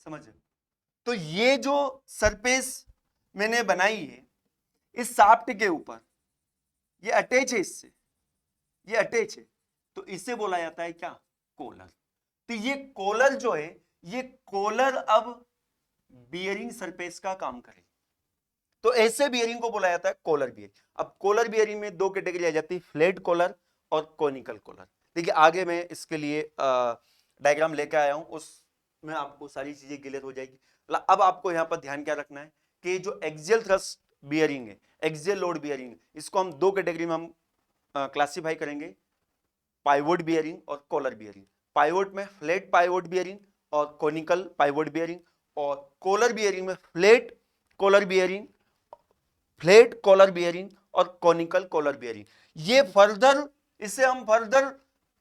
समझे। तो ये जो सरफेस मैंने बनाई है इस शाफ्ट के ऊपर, ये अटैच है इससे, ये अटैच है, तो इसे बोला जाता है क्या, कॉलर। तो ये कॉलर जो है, ये कॉलर अब बियरिंग सरफेस का काम करे, तो ऐसे बियरिंग को बोला जाता है कॉलर बियरिंग। अब कॉलर बियरिंग में दो कैटेगरी आ जाती है, फ्लैट कॉलर और कॉनिकल कॉलर। देखिए आगे मैं इसके लिए डायग्राम लेके आया हूं, उसमें आपको सारी चीजें क्लियर हो जाएगी। अब आपको यहां पर ध्यान क्या रखना है कि जो एक्सियल थ्रस्ट बियरिंग है, एक्सियल लोड बियरिंग, इसको हम दो कैटेगरी में हम क्लासिफाई करेंगे, पाइवोट बियरिंग और कॉलर बियरिंग। पाइवोट में फ्लैट पाइवोट बियरिंग और कोनिकल पाइवोट बियरिंग, और कॉलर बियरिंग में flat collar bearing, flat collar bearing और कॉनिकल कॉलर बियरिंग। ये फर्दर, इसे हम फर्दर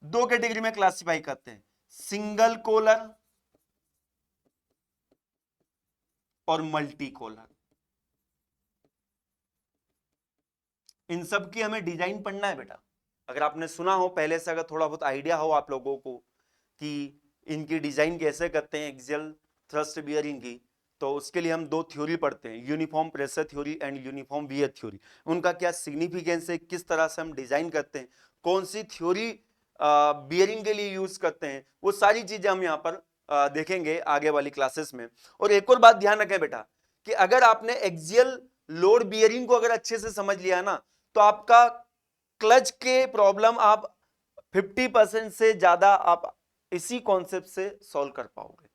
दो कैटेगरी में क्लासिफाई करते हैं, सिंगल कॉलर और मल्टी कॉलर। इन सब की हमें डिजाइन पढ़ना है बेटा। अगर आपने सुना हो पहले से, अगर थोड़ा बहुत आइडिया हो आप लोगों को कि इनकी डिजाइन कैसे करते हैं एक्सियल थ्रस्ट बियरिंग की, तो उसके लिए हम दो थ्योरी पढ़ते हैं, uniform pressure theory and uniform wear theory. उनका क्या सिग्निफिकेंस है, किस तरह से हम डिजाइन करते हैं, कौन सी थ्योरी बियरिंग के लिए यूज करते हैं, वो सारी चीजें हम यहाँ पर देखेंगे आगे वाली क्लासेस में। और एक और बात ध्यान रखें बेटा कि अगर आपने एक्सियल लोड बियरिंग को अगर अच्छे से समझ लिया ना, तो आपका क्लच के प्रॉब्लम आप 50% से ज्यादा आप इसी कॉन्सेप्ट से सॉल्व कर पाओगे।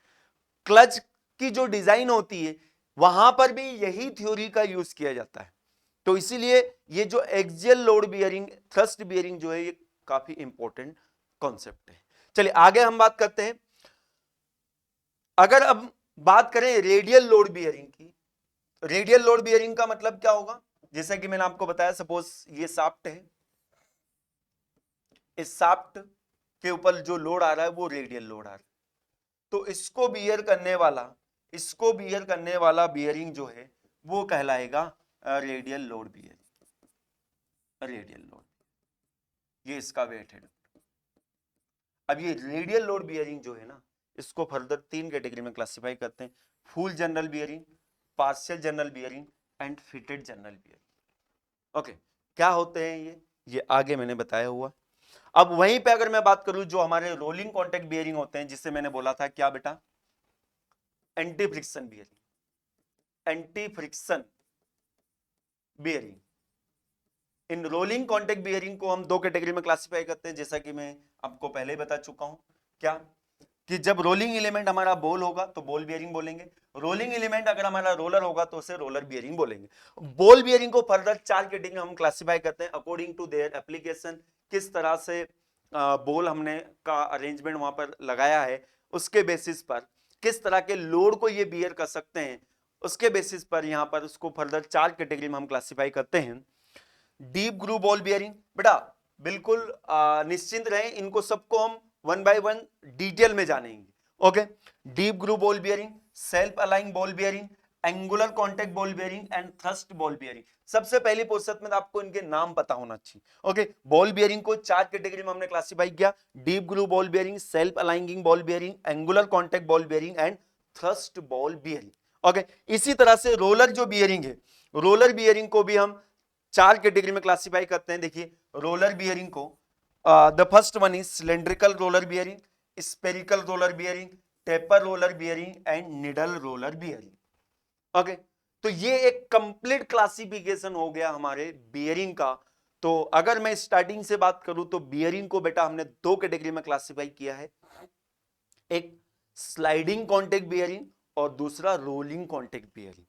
क्लच की जो डिजाइन होती है वहां पर भी यही थ्योरी का यूज किया जाता है। तो इसीलिए ये जो axial load bearing thrust bearing जो है ये काफी इंपॉर्टेंट कॉन्सेप्ट है। चलिए आगे हम बात करते हैं। अगर अब बात करें रेडियल लोड बियरिंग की, रेडियल लोड बियरिंग का मतलब क्या होगा, जैसा कि मैंने आपको बताया, सपोज ये शाफ्ट है, इस शाफ्ट के ऊपर जो लोड आ रहा है वो रेडियल लोड आ रहा है, तो इसको बियर करने वाला, इसको बियर करने वाला बियरिंग जो है वो कहलाएगा radial load bearing, radial load, ये इसका वेट है। अब ये रेडियल लोड बियरिंग जो है ना, इसको फर्दर तीन कैटेगरी में क्लासिफाई करते हैं, full general bearing, partial general bearing and fitted general bearing. Okay, क्या होते हैं ये आगे मैंने बताया हुआ। अब वहीं पे अगर मैं बात करूं जो हमारे रोलिंग कॉन्टैक्ट बियरिंग होते हैं, जिससे मैंने बोला था क्या बेटा, anti friction bearing, anti friction bearing. In rolling contact bearing को हम दो कैटेगरी में क्लासिफाई करते हैं, जैसा कि मैं आपको पहले ही बता चुका हूं, क्या कि जब रोलिंग एलिमेंट हमारा बॉल होगा तो बॉल बियरिंग बोलेंगे, रोलिंग एलिमेंट अगर हमारा रोलर होगा तो उसे रोलर बियरिंग बोलेंगे। बॉल बियरिंग को फर्दर चार कैटेगरी में हम क्लासिफाई करते हैं अकॉर्डिंग टू देयर एप्लीकेशन, किस तरह से बॉल हमने का अरेंजमेंट वहां पर लगाया है, उसके बेसिस पर किस तरह के लोड को ये बियर कर सकते हैं, उसके बेसिस पर यहां पर उसको फर्दर चार कैटेगरी में हम क्लासिफाई करते हैं। डीप ग्रूव बॉल बियरिंग, बेटा बिल्कुल निश्चिंत रहें, इनको सबको हम वन बाय वन डिटेल में जानेंगे। Okay, deep groove ball bearing, self aligning ball bearing, angular contact ball bearing and thrust ball bearing. सबसे पहली फुर्सत में आपको इनके नाम पता होना चाहिए। ओके, बॉल बेयरिंग को 4 कैटेगरी में हमने क्लासिफाई किया, deep groove ball bearing, self aligning ball bearing, angular contact ball bearing and thrust ball bearing. Okay, इसी तरह से रोलर जो बियरिंग है, रोलर बियरिंग को भी हम 4 कैटेगरी में क्लासिफाई करते हैं। देखिए रोलर बियरिंग को, the first one is cylindrical roller bearing, spherical roller bearing, taper roller bearing and needle roller bearing. Okay, तो ये एक कंप्लीट क्लासिफिकेशन हो गया हमारे बियरिंग का। तो अगर मैं स्टार्टिंग से बात करूं तो बियरिंग को बेटा हमने 2 कैटेगरी में क्लासिफाई किया है, एक स्लाइडिंग कॉन्टैक्ट बियरिंग और दूसरा rolling contact bearing.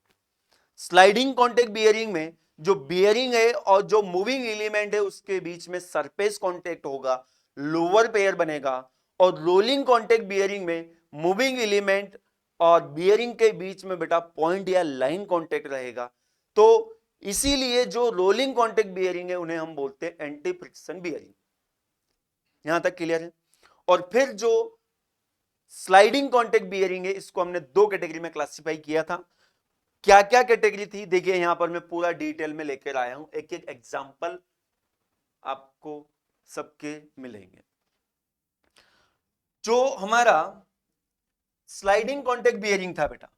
Sliding contact bearing में जो बियरिंग है और जो मूविंग एलिमेंट है उसके बीच में सरफेस कॉन्टैक्ट होगा, लोअर पेयर बनेगा। और रोलिंग कॉन्टैक्ट बियरिंग में मूविंग एलिमेंट और बियरिंग के बीच में बेटा पॉइंट या लाइन कॉन्टैक्ट रहेगा। तो इसीलिए जो रोलिंग कॉन्टैक्ट बियरिंग है उन्हें हम बोलते हैं एंटी फ्रिक्शन बियरिंग। यहां तक क्लियर है। और फिर जो स्लाइडिंग कॉन्टैक्ट बियरिंग है इसको हमने 2 कैटेगरी में क्लासिफाई किया था। क्या क्या कैटेगरी थी देखिए, यहां पर मैं पूरा डिटेल में लेकर आया हूं, एक एक एग्जांपल आपको सबके मिलेंगे। जो हमारा स्लाइडिंग कॉन्टैक्ट बियरिंग था बेटा,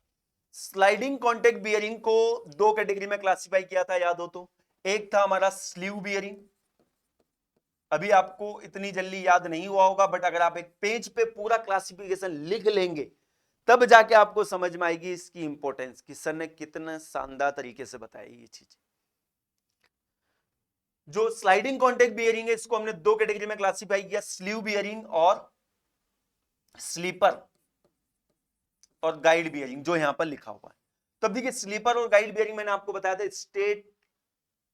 स्लाइडिंग कॉन्टैक्ट बियरिंग को 2 कैटेगरी में क्लासिफाई किया था, याद हो तो। एक था हमारा स्लीव बियरिंग, अभी आपको इतनी जल्दी याद नहीं हुआ होगा, बट अगर आप एक पेज पे पूरा क्लासिफिकेशन लिख लेंगे तब जाके आपको समझ में आएगी इसकी इंपॉर्टेंस, कि सर ने कितना शानदार तरीके से बताई ये चीज। जो स्लाइडिंग कॉन्टैक्ट बियरिंग है इसको हमने 2 कैटेगरी में क्लासिफाई किया, स्लीव बियरिंग और स्लीपर और गाइड बियरिंग, जो यहां पर लिखा हुआ है। तब देखिए स्लीपर और गाइड बियरिंग मैंने आपको बताया था स्ट्रेट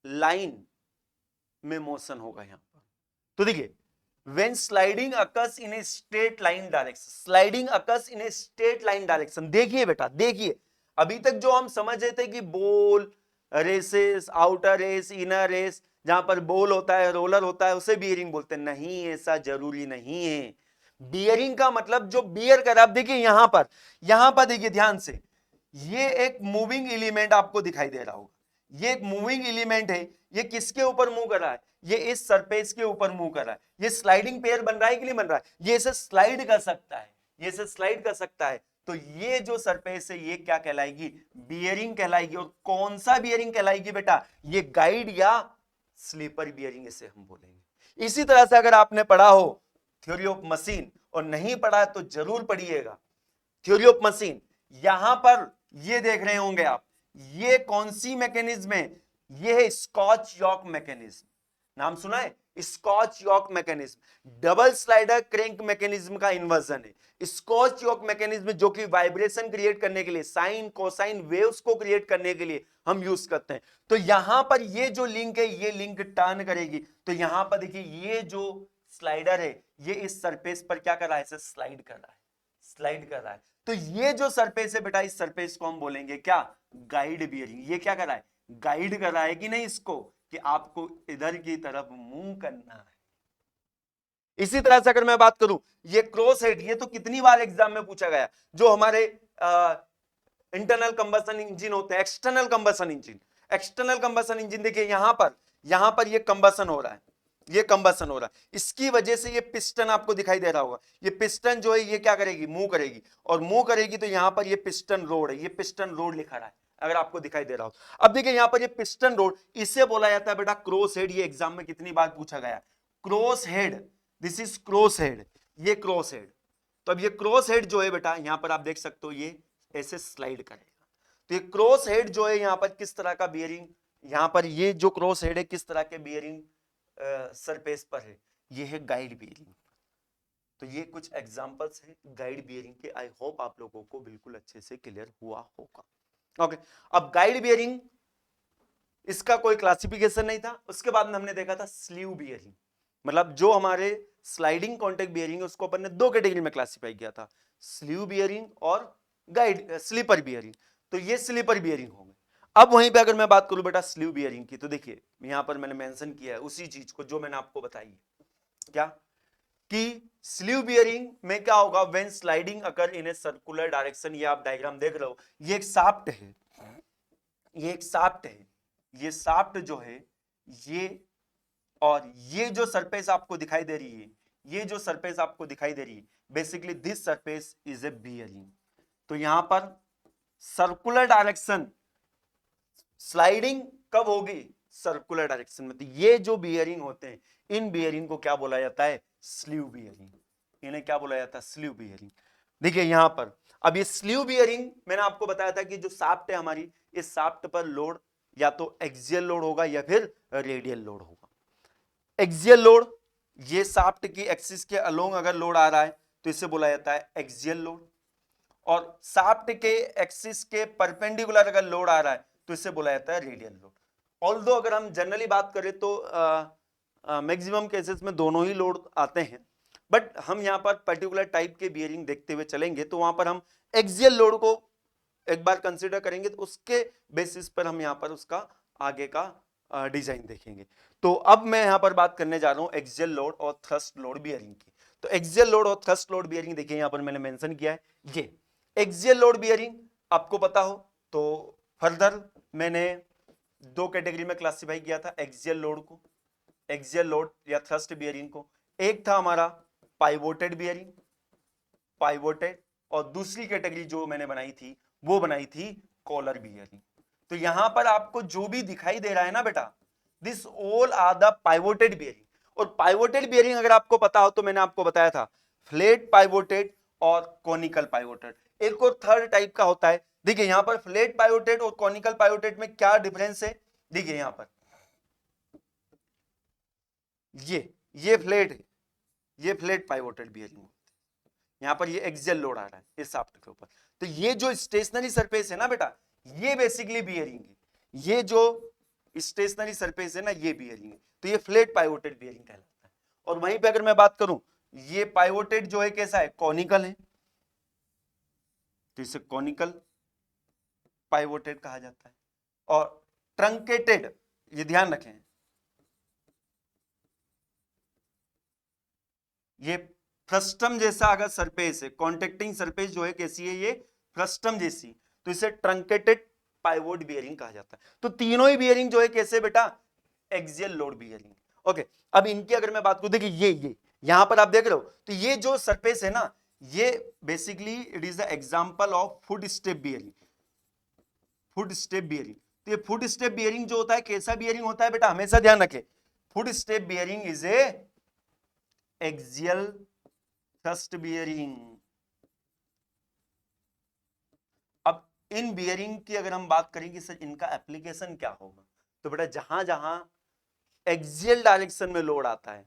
लाइन में मोशन होगा यहां पर। तो देखिए when sliding occurs in a straight line direction, sliding occurs in a straight line direction। देखिए बेटा देखिए, अभी तक जो हम समझ रहे थे कि ball races, outer race, inner race, जहां पर बॉल होता है, रोलर होता है, उसे बियरिंग बोलते हैं। नहीं, ऐसा जरूरी नहीं है। बियरिंग का मतलब जो बियर कर, आप देखिए यहां पर देखिए ध्यान से, ये एक मूविंग एलिमेंट आपको दिखाई दे रहा होगा। ये एक मूविंग एलिमेंट है, ये किसके ऊपर मूव कर रहा है? ये इस सरफेस के ऊपर मूव कर रहा है। ये स्लाइडिंग पेयर बन रहा है कि नहीं बन रहा है? ये इसे स्लाइड कर सकता है, ये इसे स्लाइड कर सकता है। तो ये जो सरफेस है ये क्या कहलाएगी? बियरिंग कहलाएगी। और कौन सा बियरिंग कहलाएगी बेटा? ये गाइड या स्लीपर बियरिंग इसे हम बोलेंगे। इसी तरह से अगर आपने पढ़ा हो थ्योरी ऑफ मशीन और नहीं पढ़ा तो जरूर पढ़िएगा थ्योरी ऑफ मशीन। यहां पर ये देख रहे होंगे आप, ये कौन सी मैकेनिज्म है? ये है स्कॉच यॉक मैकेनिज्म। नाम सुना है? Scotch yoke mechanism double slider crank mechanism का इन्वर्जन है। स्कॉच यॉक मैकेनिज्म जो कि वाइब्रेशन क्रिएट करने के लिए, साइन कोसाइन वेव्स को क्रिएट करने के लिए हम यूज करते हैं। तो यहां पर ये जो लिंक है ये लिंक टर्न करेगी। तो यहां पर देखिए ये जो स्लाइडर है ये इस सरफेस पर क्या कर रहा है? इसे स्लाइड कर रहा है, स्लाइड कर रहा है। तो ये जो सरफेस है बेटा, इस सरफेस को हम बोलेंगे क्या? Guide bearing. ये क्या कर रहा है? गाइड कर रहा है कि नहीं इसको, कि आपको इधर की तरफ मूव करना है। इसी तरह से अगर मैं बात करूं, ये क्रॉस हेड, ये तो कितनी बार एग्जाम में पूछा गया। जो हमारे इंटरनल कंबशन इंजन होते हैं, external combustion engine, external combustion engine देखिए यहां पर ये कंबशन हो रहा है, ये कंबशन हो रहा है। इसकी वजह से ये पिस्टन आपको दिखाई दे रहा होगा। ये पिस्टन जो है ये क्या करेगी? मूव करेगी। और मूव करेगी तो यहां पर ये पिस्टन रोड है, ये पिस्टन रोड लिखा रहा है अगर आपको दिखाई दे रहा हो। अब देखिए यहां पर ये पिस्टन रोड, इसे बोला जाता है बेटा क्रॉस हेड। ये एग्जाम में कितनी बार पूछा गया, cross head, this is cross head, ये क्रॉस हेड। तो अब ये क्रॉस हेड जो है बेटा यहां पर आप देख सकते हो ये ऐसे स्लाइड करेगा। तो ये क्रॉस हेड जो है यहां पर किस तरह का बियरिंग, यहां पर ये जो क्रॉस हेड है किस तरह के बियरिंग सरफेस पर है? ये है गाइड बियरिंग। तो ये कुछ एग्जांपल्स है गाइड बियरिंग के। आई होप आप लोगों को बिल्कुल अच्छे से क्लियर हुआ होगा। ओके, अब गाइड बियरिंग इसका कोई क्लासिफिकेशन नहीं था। उसके बाद में हमने देखा था स्लीव बियरिंग, मतलब जो हमारे स्लाइडिंग कॉन्टैक्ट बियरिंग है उसको अपन ने 2 कैटेगरी में क्लासिफाई किया था, स्लीव बियरिंग और गाइड स्लीपर बियरिंग। तो ये स्लीपर बियरिंग हो गए। अब वहीं पे अगर मैं बात करूं बेटा स्लीव बियरिंग की, तो देखिए यहां पर मैंने मेंशन किया है उसी चीज को जो मैंने आपको बताई है। क्या? कि स्लीव बियरिंग में क्या होगा, when sliding occur in a circular direction, ये आप डायग्राम देख रहे हो, ये एक शाफ्ट है, ये एक शाफ्ट है, ये शाफ्ट जो है ये, और ये जो सरफेस आपको दिखाई दे रही है, ये जो सरफेस आपको दिखाई दे रही है, basically this surface is a bearing. तो यहां पर सर्कुलर डायरेक्शन, स्लाइडिंग कब होगी, सर्कुलर डायरेक्शन में। तो ये जो बियरिंग होते हैं, इन बियरिंग को क्या बोला जाता है, स्लीव बियरिंग। इन्हें क्या बोला जाता है, स्लीव बियरिंग। देखिए यहां पर अब ये स्लीव बियरिंग, मैंने आपको बताया था कि जो शाफ्ट है हमारी, इस शाफ्ट पर लोड या तो एक्सियल लोड होगा या फिर रेडियल लोड होगा। एक्सियल लोड, ये शाफ्ट की एक्सिस के अलोंग अगर लोड आ रहा है तो इसे बोला जाता है एक्सियल लोड, और शाफ्ट के एक्सिस के परपेंडिकुलर अगर लोड आ रहा है तो इसे बोला जाता है रेडियल लोड। ऑल्दो अगर हम जनरली बात करें तो मैक्सिमम केसेस में दोनों ही लोड आते हैं, बट हम यहां पर पर्टिकुलर टाइप के बियरिंग देखते हुए चलेंगे, तो वहां पर हम एक्सियल लोड को एक बार कंसीडर करेंगे, तो उसके बेसिस पर हम यहां पर उसका आगे का डिजाइन देखेंगे। तो अब मैं यहां पर बात करने जा रहा हूं एक्सियल लोड और थ्रस्ट लोड बियरिंग की। तो एक्सियल लोड और थ्रस्ट लोड बियरिंग देखिए यहां पर मैंने मेंशन किया है, ये एक्सियल लोड बियरिंग आपको पता हो तो फर्दर मैंने दो कैटेगरी में क्लासिफाई किया था एक्सियल लोड को, एक्सियल लोड या थ्रस्ट बियरिंग को। एक था हमारा पाइवोटेड बियरिंग, पाइवोटेड, और दूसरी कैटेगरी जो मैंने बनाई थी वो बनाई थी कॉलर बियरिंग। तो यहां पर आपको जो भी दिखाई दे रहा है ना बेटा, this all are the pivoted bearing. और पाइवोटेड बियरिंग अगर आपको पता हो तो मैंने आपको बताया था फ्लैट पाइवोटेड और कॉनिकल पाइवोटेड। एक और थर्ड टाइप का होता है। देखिए यहां पर फ्लैट पाइवोटेड और कॉनिकल पाइवोटेड में क्या डिफरेंस है, देखिए यहां पर ये फ्लैट है, ये फ्लैट पाइवोटेड बियरिंग, यहां पर ये एक्सियल लोड आ रहा है इस शाफ्ट के ऊपर। तो ये जो स्टेशनरी सरफेस है ना बेटा, ये बेसिकली बियरिंग है, ये जो स्टेशनरी सरफेस है ना, ये बियरिंग है। तो ये फ्लैट पाइवोटेड बियरिंग कहलाता है। और वहीं पे अगर मैं बात करूं, ये पाइवोटेड जो है कैसा है, कॉनिकल है, तो इसे कॉनिकल पाइवोटेड कहा जाता है। और ट्रंकेटेड, ये ध्यान रखें, ये फ्रस्टम जैसा अगर सरफेस है, कॉन्टेक्टिंग सरफेस जो है कैसी है, ये फ्रस्टम जैसी, तो इसे ट्रंकेटेड पाइवोट बियरिंग कहा जाता है। तो तीनों ही बियरिंग जो है कैसे बेटा, एक्सियल लोड बियरिंग। ओके, अब इनकी अगर मैं बात करूं, देखिए ये यहां पर आप देख रहे हो, तो ये जो सरफेस है ना, ये basically it is the example of foot step bearing, foot step bearing. तो ये फुट स्टेप बियरिंग जो होता है कैसा बियरिंग होता है बेटा, हमेशा ध्यान रखें, foot step bearing is a axial thrust bearing. अब इन बियरिंग की अगर हम बात करेंगे सर इनका एप्लीकेशन क्या होगा, तो बेटा जहां जहां एक्सियल डायरेक्शन में लोड आता है,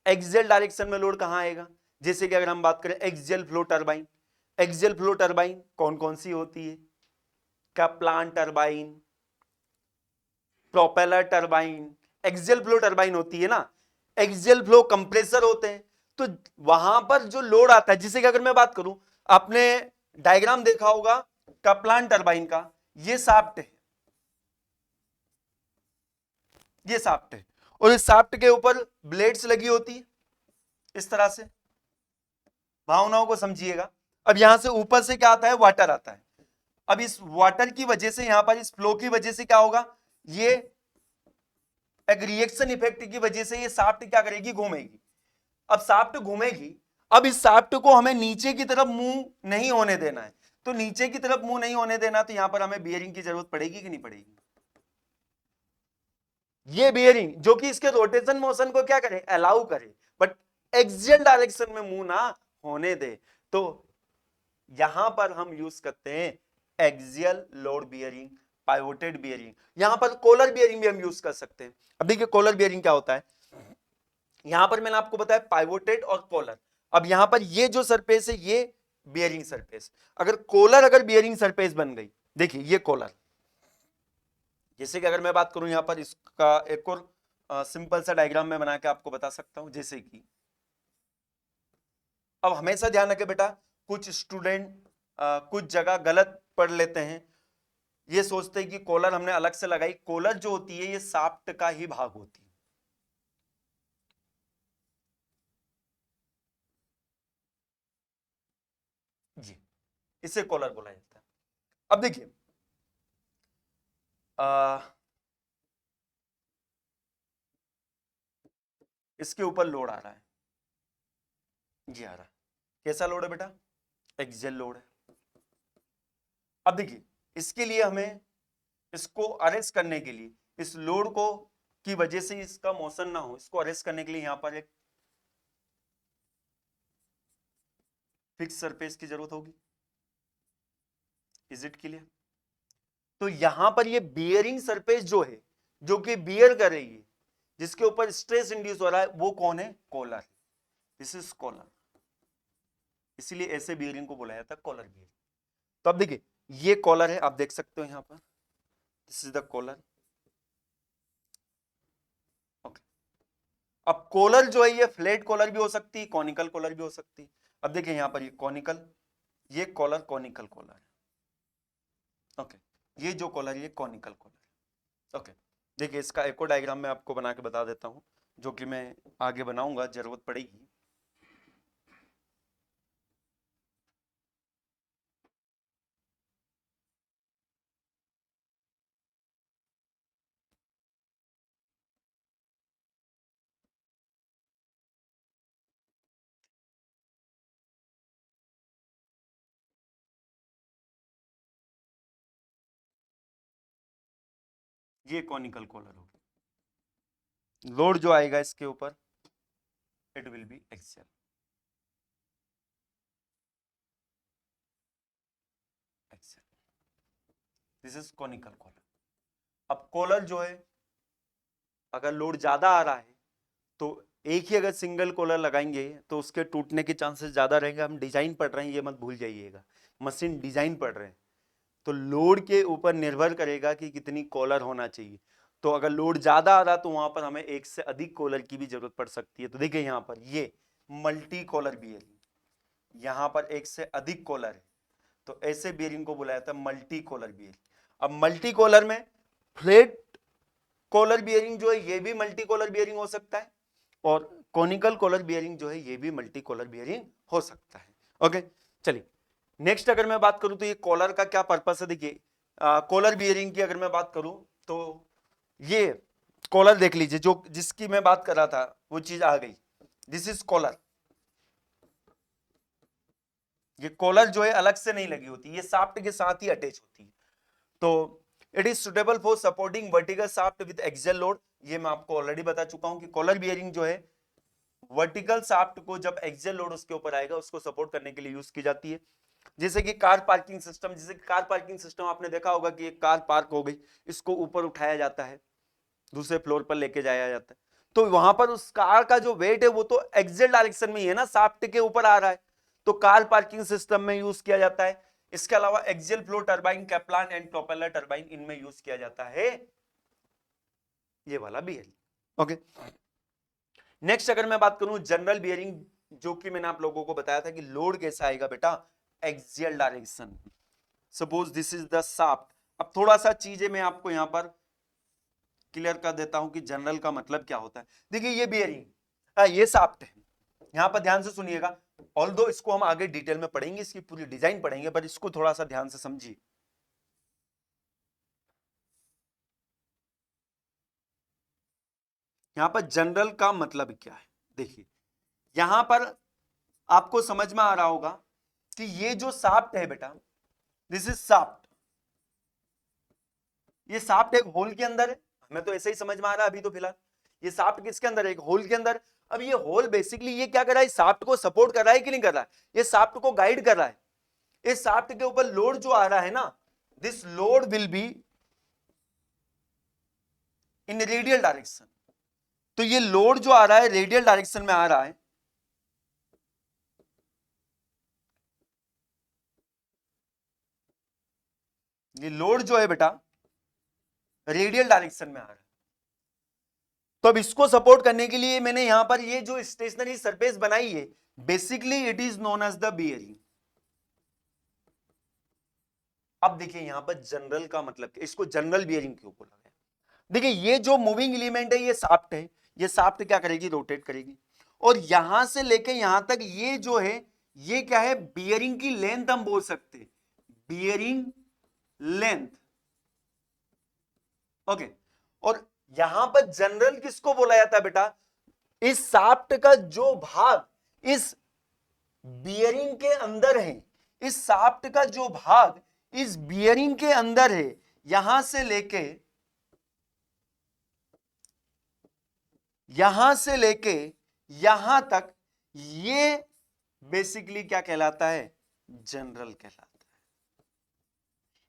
एक्सियल डायरेक्शन में लोड कहां आएगा, जैसे कि अगर हम बात करें axial flow turbine, axial flow turbine कौन कौन सी होती है, Kaplan turbine, propeller turbine, axial flow turbine होती है ना, एक्सियल फ्लो कंप्रेसर होते हैं। तो वहां पर जो लोड आता है, जिसे कि अगर मैं बात करूं, आपने डायग्राम देखा होगा कप्लान टरबाइन का, ये शाफ्ट है, ये शाफ्ट है, और इस शाफ्ट के ऊपर ब्लेड्स लगी होती है इस तरह से, भावनाओं को समझिएगा। अब यहां से ऊपर से क्या आता है, वाटर आता है। अब इस वाटर की वजह से, यहां पर इस फ्लो की वजह से क्या होगा, ये एक रिएक्शन इफेक्ट की वजह से ये शाफ्ट क्या करेगी, घूमेगी। अब शाफ्ट घूमेगी, अब इस शाफ्ट को हमें नीचे की तरफ मूव नहीं होने देना है, तो नीचे की तरफ मूव नहीं होने देना, तो यहां पर हमें बियरिंग की जरूरत पड़ेगी कि नहीं पड़ेगी। ये बियरिंग जो कि इसके रोटेशन मोशन को क्या करे, अलाउ करे, बट एक्सियल डायरेक्शन में मूव ना होने दे। तो यहां पर हम यूज करते हैं axial load bearing, pivoted bearing. यहां पर कॉलर बियरिंग भी हम यूज कर सकते हैं। अब देखिए कॉलर बियरिंग क्या होता है, यहां पर मैंने आपको बताया पाइवोटेड और कॉलर। अब यहां पर ये जो सरफेस है ये बियरिंग सरफेस, अगर कॉलर अगर बियरिंग सरफेस बन गई, देखिए ये कॉलर, जैसे कि अगर मैं बात करूं यहां पर इसका एक और सिंपल सा डायग्राम मैं बना के आपको बता सकता हूं। जैसे कि अब हमेशा ध्यान रखें बेटा, कुछ स्टूडेंट कुछ जगह गलत पढ़ लेते हैं, ये सोचते हैं कि कॉलर हमने अलग से लगाई, कॉलर जो होती है ये शाफ्ट का ही भाग होती है। इसे कॉलर बोला जाता है। अब देखिए इसके ऊपर लोड आ रहा है, ये आ रहा है, कैसा लोड है बेटा? एक्सियल लोड है। अब देखिए इसके लिए हमें इसको अरेस्ट करने के लिए, इस लोड को की वजह से इसका मोशन ना हो, इसको अरेस्ट करने के लिए यहां पर एक फिक्स सरफेस की जरूरत होगी। Is it clear? तो यहां पर ये बियरिंग सरफेस जो है, जो कि बियर कर रही है, जिसके ऊपर स्ट्रेस इंड्यूस हो रहा है, वो कौन है? कॉलर। दिस इज कॉलर, इसलिए ऐसे बियरिंग को बोला जाता है कॉलर बियरिंग। तो अब देखिए ये कॉलर है, आप देख सकते हो यहां पर, this is the collar. Okay, अब कॉलर जो है ये फ्लैट कॉलर भी हो सकती है, कॉनिकल कॉलर भी हो सकती है। अब देखिए यहां पर ये कॉनिकल, ये कॉलर कॉनिकल कॉलर है। ओके, ये जो कॉलर ये कॉनिकल कॉलर। ओके, देखिए इसका एको डायग्राम मैं आपको बना के बता देता हूं, जो कि मैं आगे बनाऊंगा, जरूरत पड़ेगी। ये कॉनिकल कॉलर होगी, लोड जो आएगा इसके ऊपर it will be axial. This is conical collar. अब कॉलर जो है अगर लोड ज्यादा आ रहा है तो एक ही अगर सिंगल कॉलर लगाएंगे तो उसके टूटने के चांसेस ज्यादा रहेंगे। हम डिजाइन पढ़ रहे हैं, ये मत भूल जाइएगा, मशीन डिजाइन पढ़ रहे हैं, तो लोड के ऊपर निर्भर करेगा कि कितनी कॉलर होना चाहिए। तो अगर लोड ज्यादा आ रहा तो वहां पर हमें एक से अधिक कॉलर की भी जरूरत पड़ सकती है। तो देखिए यहां पर ये मल्टी कॉलर बियरिंग, यहां पर एक से अधिक कॉलर है, तो ऐसे बियरिंग को बुलाया था मल्टी कॉलर बियरिंग। अब मल्टी कॉलर में फ्लैट कॉलर बियरिंग जो है ये भी मल्टी कॉलर बियरिंग हो सकता है, और कॉनिकल कॉलर बियरिंग जो है ये भी मल्टी कॉलर बियरिंग हो सकता है। ओके, चलिए नेक्स्ट अगर मैं बात करूं तो ये कॉलर का क्या पर्पस है। देखिए कॉलर बियरिंग की अगर मैं बात करूं तो ये कॉलर देख लीजिए, जो जिसकी मैं बात कर रहा था वो चीज आ गई। This is collar. ये कॉलर जो है अलग से नहीं लगी होती, ये शाफ्ट के साथ ही अटैच होती है। तो it is suitable for supporting vertical shaft with axial load. ये मैं आपको ऑलरेडी बता चुका हूं कि कॉलर बियरिंग जो है वर्टिकल शाफ्ट को जब एक्सियल लोड उसके ऊपर आएगा उसको सपोर्ट करने के लिए यूज की जाती है। जैसे कि कार पार्किंग सिस्टम, जैसे कि कार पार्किंग सिस्टम आपने देखा होगा कि एक कार पार्क हो गई, इसको ऊपर उठाया जाता है, दूसरे फ्लोर पर लेके जाया जाता है, तो वहां पर उस कार का जो वेट है वो तो एक्सियल डायरेक्शन में ही है ना, शाफ्ट के ऊपर आ रहा है, तो कार पार्किंग सिस्टम में यूज किया जाता है। इसके अलावा axial flow turbine, Kaplan and propeller turbine, इनमें यूज किया जाता है ये वाला बियरिंग। ओके, नेक्स्ट अगर मैं बात करूं जनरल बियरिंग, जो कि मैंने आप लोगों को बताया था कि लोड कैसा आएगा बेटा, axial direction. Suppose this is the shaft. अब थोड़ा सा चीजें मैं आपको यहां पर क्लियर कर देता हूं कि जनरल का मतलब क्या होता है। देखिए ये बियरिंग, ये शाफ्ट है, यहां पर ध्यान से सुनिएगा, ऑल्दो इसको हम आगे डिटेल में पढ़ेंगे, इसकी पूरी डिजाइन पढ़ेंगे, पर इसको थोड़ा सा ध्यान से समझिए। यहां पर जनरल का मतलब क्या है, देखिए यहां पर आपको समझ में आ रहा होगा कि ये जो शाफ्ट है बेटा, दिस इज शाफ्ट, ये शाफ्ट एक होल के अंदर है, हमें तो ऐसे ही समझ में आ रहा है अभी तो फिलहाल। ये शाफ्ट किसके अंदर है? एक होल के अंदर। अब ये होल बेसिकली ये क्या कर रहा है, शाफ्ट को सपोर्ट कर रहा है कि नहीं कर रहा है? ये शाफ्ट को गाइड कर रहा है। इस शाफ्ट के ऊपर लोड जो आ रहा है ना, this load will be in radial direction. तो ये लोड जो आ रहा है रेडियल डायरेक्शन में आ रहा है, ये लोड जो है बेटा रेडियल डायरेक्शन में आ रहा है। तो अब इसको सपोर्ट करने के लिए मैंने यहां पर ये जो स्टेशनरी सरफेस बनाई है, basically it is known as the bearing. अब देखिए यहां पर जनरल का मतलब, इसको जनरल बियरिंग क्यों बोला गया? देखिए ये जो मूविंग एलिमेंट है ये शाफ्ट है, ये शाफ्ट क्या करेगी, रोटेट करेगी, और यहां से लेके यहां तक ये जो है ये क्या है, बियरिंग की लेंथ हम बोल सकते हैं। Bearing length. ओके, और यहां पर जनरल किसको बोला जाता है बेटा? इस शाफ्ट का जो भाग इस बियरिंग के अंदर है, इस शाफ्ट का जो भाग इस बियरिंग के अंदर है, यहां से लेके यहां तक, ये बेसिकली क्या कहलाता है? जनरल कहलाता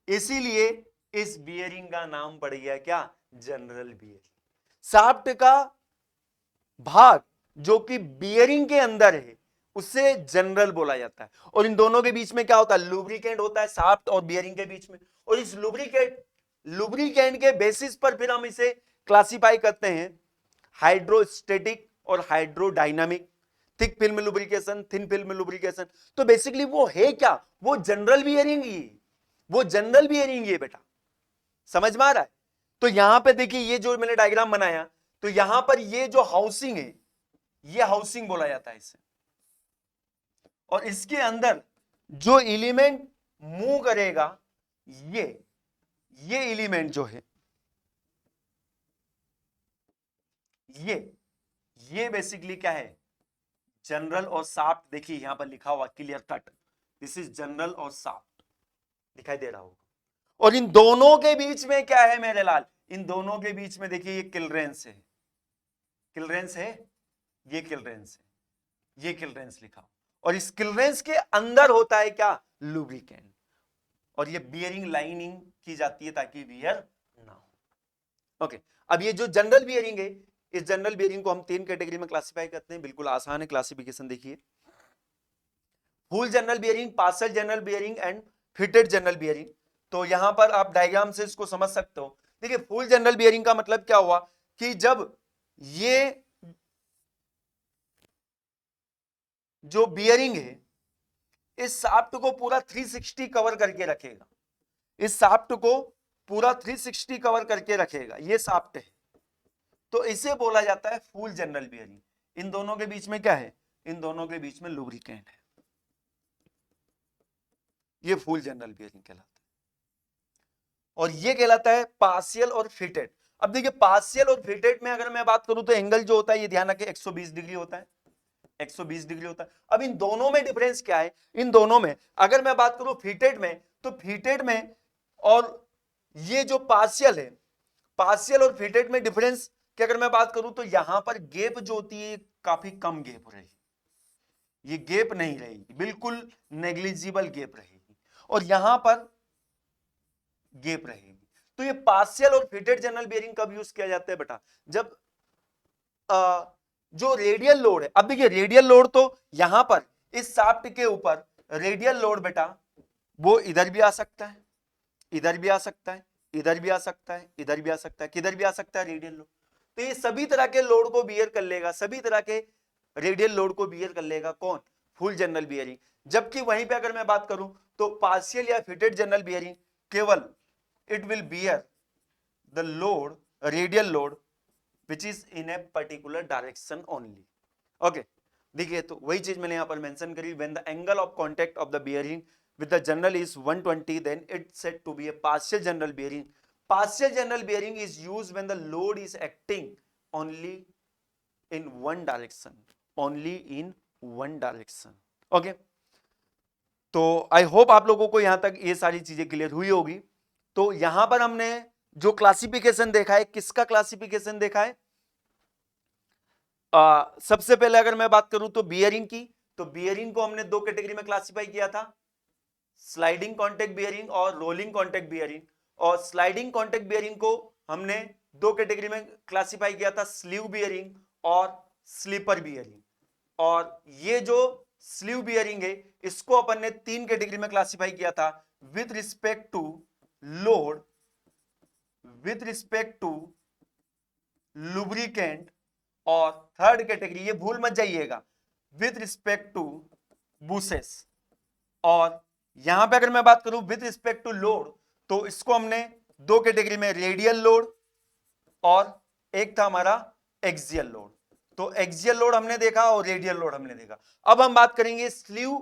है। इसीलिए इस बियरिंग का नाम पड़ गया क्या? General bearing. शाफ्ट का भाग जो कि बियरिंग के अंदर है उसे जनरल बोला जाता है। और इन दोनों के बीच में क्या होता है? लुब्रिकेंट होता है, शाफ्ट और बियरिंग के बीच में। और इस लुब्रिकेंट के बेसिस पर फिर हम इसे क्लासिफाई करते हैं हाइड्रोस्टेटिक और hydrodynamic, thick film lubrication, thin film lubrication. तो बेसिकली वो है क्या? वो जनरल बियरिंग ही, वो जनरल बियरिंग ही है बेटा। समझ में आ रहा है? तो यहां पे देखिए, ये जो मैंने डायग्राम बनाया, तो यहां पर ये जो हाउसिंग है, ये हाउसिंग बोला जाता है इसे। और इसके अंदर जो एलिमेंट मूव करेगा, ये एलिमेंट जो है, ये बेसिकली क्या है? जनरल और शाफ्ट। देखिए यहां पर लिखा हुआ clear cut, this is general और शाफ्ट, दिखाई दे रहा होगा। और इन दोनों के बीच में क्या है मेरे लाल? इन दोनों के बीच में देखिए ये क्लियरेंस है, क्लियरेंस है, ये क्लियरेंस है, ये क्लियरेंस लिखा। और इस क्लियरेंस के अंदर होता है क्या? लुब्रिकेंट। और ये बियरिंग लाइनिंग की जाती है ताकि बियर ना हो। ओके, अब ये जो जनरल बियरिंग है, इस जनरल बियरिंग को हम 3 कैटेगरी में क्लासिफाई करते हैं। बिल्कुल आसान है क्लासिफिकेशन, देखिए full general bearing, partial general bearing and fitted general bearing. तो यहां पर आप डायग्राम से इसको समझ सकते हो। देखिए फुल जनरल बियरिंग का मतलब क्या हुआ कि जब ये जो बियरिंग है इस शाफ्ट को पूरा 360 कवर करके रखेगा, इस शाफ्ट को पूरा 360 कवर करके रखेगा, ये शाफ्ट है, तो इसे बोला जाता है फुल जनरल बियरिंग। इन दोनों के बीच में क्या है? इन दोनों के बीच में लुब्रिकेंट है, ये फुल जनरल बियरिंग कहलाता है। और ये कहलाता है पार्शियल और फिटेड। अब देखिए पार्शियल और फिटेड में अगर मैं बात करूं तो एंगल जो होता है, ये ध्यान रखें, 120 डिग्री होता है, 120 डिग्री होता है। अब इन दोनों में डिफरेंस क्या है? इन दोनों में अगर मैं बात करूं फिटेड में, तो फिटेड में और ये जो पार्शियल है, पार्शियल और फिटेड में डिफरेंस की अगर मैं बात करूं तो यहां पर गैप जो होती है काफी कम गैप रहेगी, ये गैप नहीं रहेगी, बिल्कुल नेग्लिजिबल गैप रहेगी, और यहां पर गैप रहेगी। तो ये पार्शियल और फिटेड जनरल बियरिंग कब यूज किया जाता है बेटा? जब जो रेडियल लोड है, अब देखिए रेडियल लोड तो यहां पर इस शाफ्ट के ऊपर रेडियल लोड बेटा वो इधर भी आ सकता है, इधर भी आ सकता है, इधर भी आ सकता है, इधर भी आ सकता है, किधर भी आ सकता है रेडियल लोड। तो ये सभी तरह के लोड को बियर कर लेगा, सभी तरह के रेडियल लोड को बियर कर लेगा कौन? Full general bearing. जबकि वहीं पे अगर मैं बात करूं तो पार्शियल या फिटेड जनरल बियरिंग केवल it will bear the load, radial load which is in a particular direction only. Okay, देखिए तो वही चीज मैंने यहां पर मेंशन करी, when the angle of contact of the bearing with the journal is 120 then it's said to be a partial general bearing. Partial general bearing is used when the load is acting only in one direction, only in one direction. Okay, तो I hope आप लोगों को यहां तक ये सारी चीजें clear हुई होगी। तो यहां पर हमने जो क्लासिफिकेशन देखा है, किसका क्लासिफिकेशन देखा है? सबसे पहले अगर मैं बात करूं तो बियरिंग की, तो बियरिंग को हमने 2 कैटेगरी में क्लासिफाई किया था, स्लाइडिंग कॉन्टैक्ट बियरिंग और रोलिंग कॉन्टैक्ट बियरिंग। और स्लाइडिंग कॉन्टैक्ट बियरिंग को हमने 2 कैटेगरी में क्लासिफाई किया था, स्लीव बियरिंग और स्लीपर बियरिंग। और ये जो स्लीव बियरिंग है इसको अपन ने 3 कैटेगरी में क्लासिफाई किया था, with respect to load, with respect to lubricant, और थर्ड कैटेगरी, ये भूल मत जाइएगा, विथ रिस्पेक्ट टू बूसेस। और यहां पे अगर मैं बात करूं विथ रिस्पेक्ट टू लोड, तो इसको हमने 2 कैटेगरी में, रेडियल लोड और एक था हमारा एक्सियल लोड। तो एक्सियल लोड हमने देखा और रेडियल लोड हमने देखा। अब हम बात करेंगे स्लीव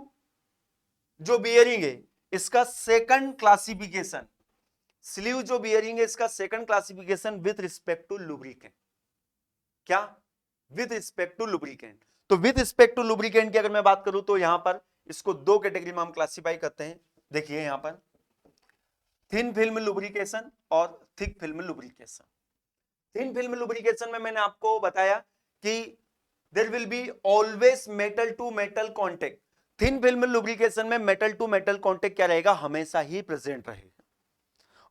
जो बियरिंग है, इसका सेकंड क्लासिफिकेशन, स्लीव जो बियरिंग है इसका second classification with respect to lubricant, क्या, विथ रिस्पेक्ट टू लुब्रिकेंट। तो विथ रिस्पेक्ट टू लुब्रिकेंट की अगर मैं बात करूं तो यहां पर इसको दो कैटेगरी में हम क्लासिफाई करते हैं। देखिए यहां पर थिन फिल्म लुब्रिकेशन और thick film lubrication. Thin film lubrication में मैंने आपको बताया कि there will be always metal to metal contact. Thin film lubrication में मेटल टू मेटल कांटेक्ट क्या रहेगा, हमेशा ही प्रेजेंट रहेगा।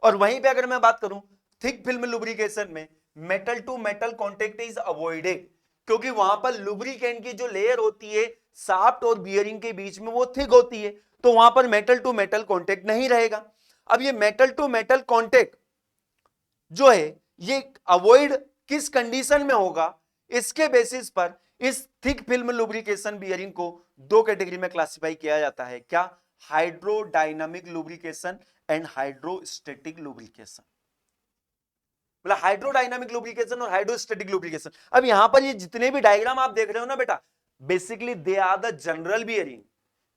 और वहीं पे अगर मैं बात करूं थिक फिल्म लुब्रिकेशन में metal to metal contact is avoided, क्योंकि वहां पर लुब्रिकेंट की जो लेयर होती है शाफ्ट और बियरिंग के बीच में वो थिक होती है, तो वहां पर मेटल टू मेटल कांटेक्ट नहीं रहेगा। अब ये मेटल टू मेटल कांटेक्ट जो है ये अवॉइड किस कंडीशन में होगा, इसके बेसिस पर इस थिक फिल्म लुब्रिकेशन बियरिंग को दो कैटेगरी में क्लासिफाई किया जाता है, क्या, hydrodynamic lubrication and hydrostatic lubrication. मतलब हाइड्रोडायनामिक लुब्रिकेशन और हाइड्रोस्टैटिक लुब्रिकेशन। अब यहां पर ये जितने भी डायग्राम आप देख रहे हो ना बेटा, basically they are the journal bearing,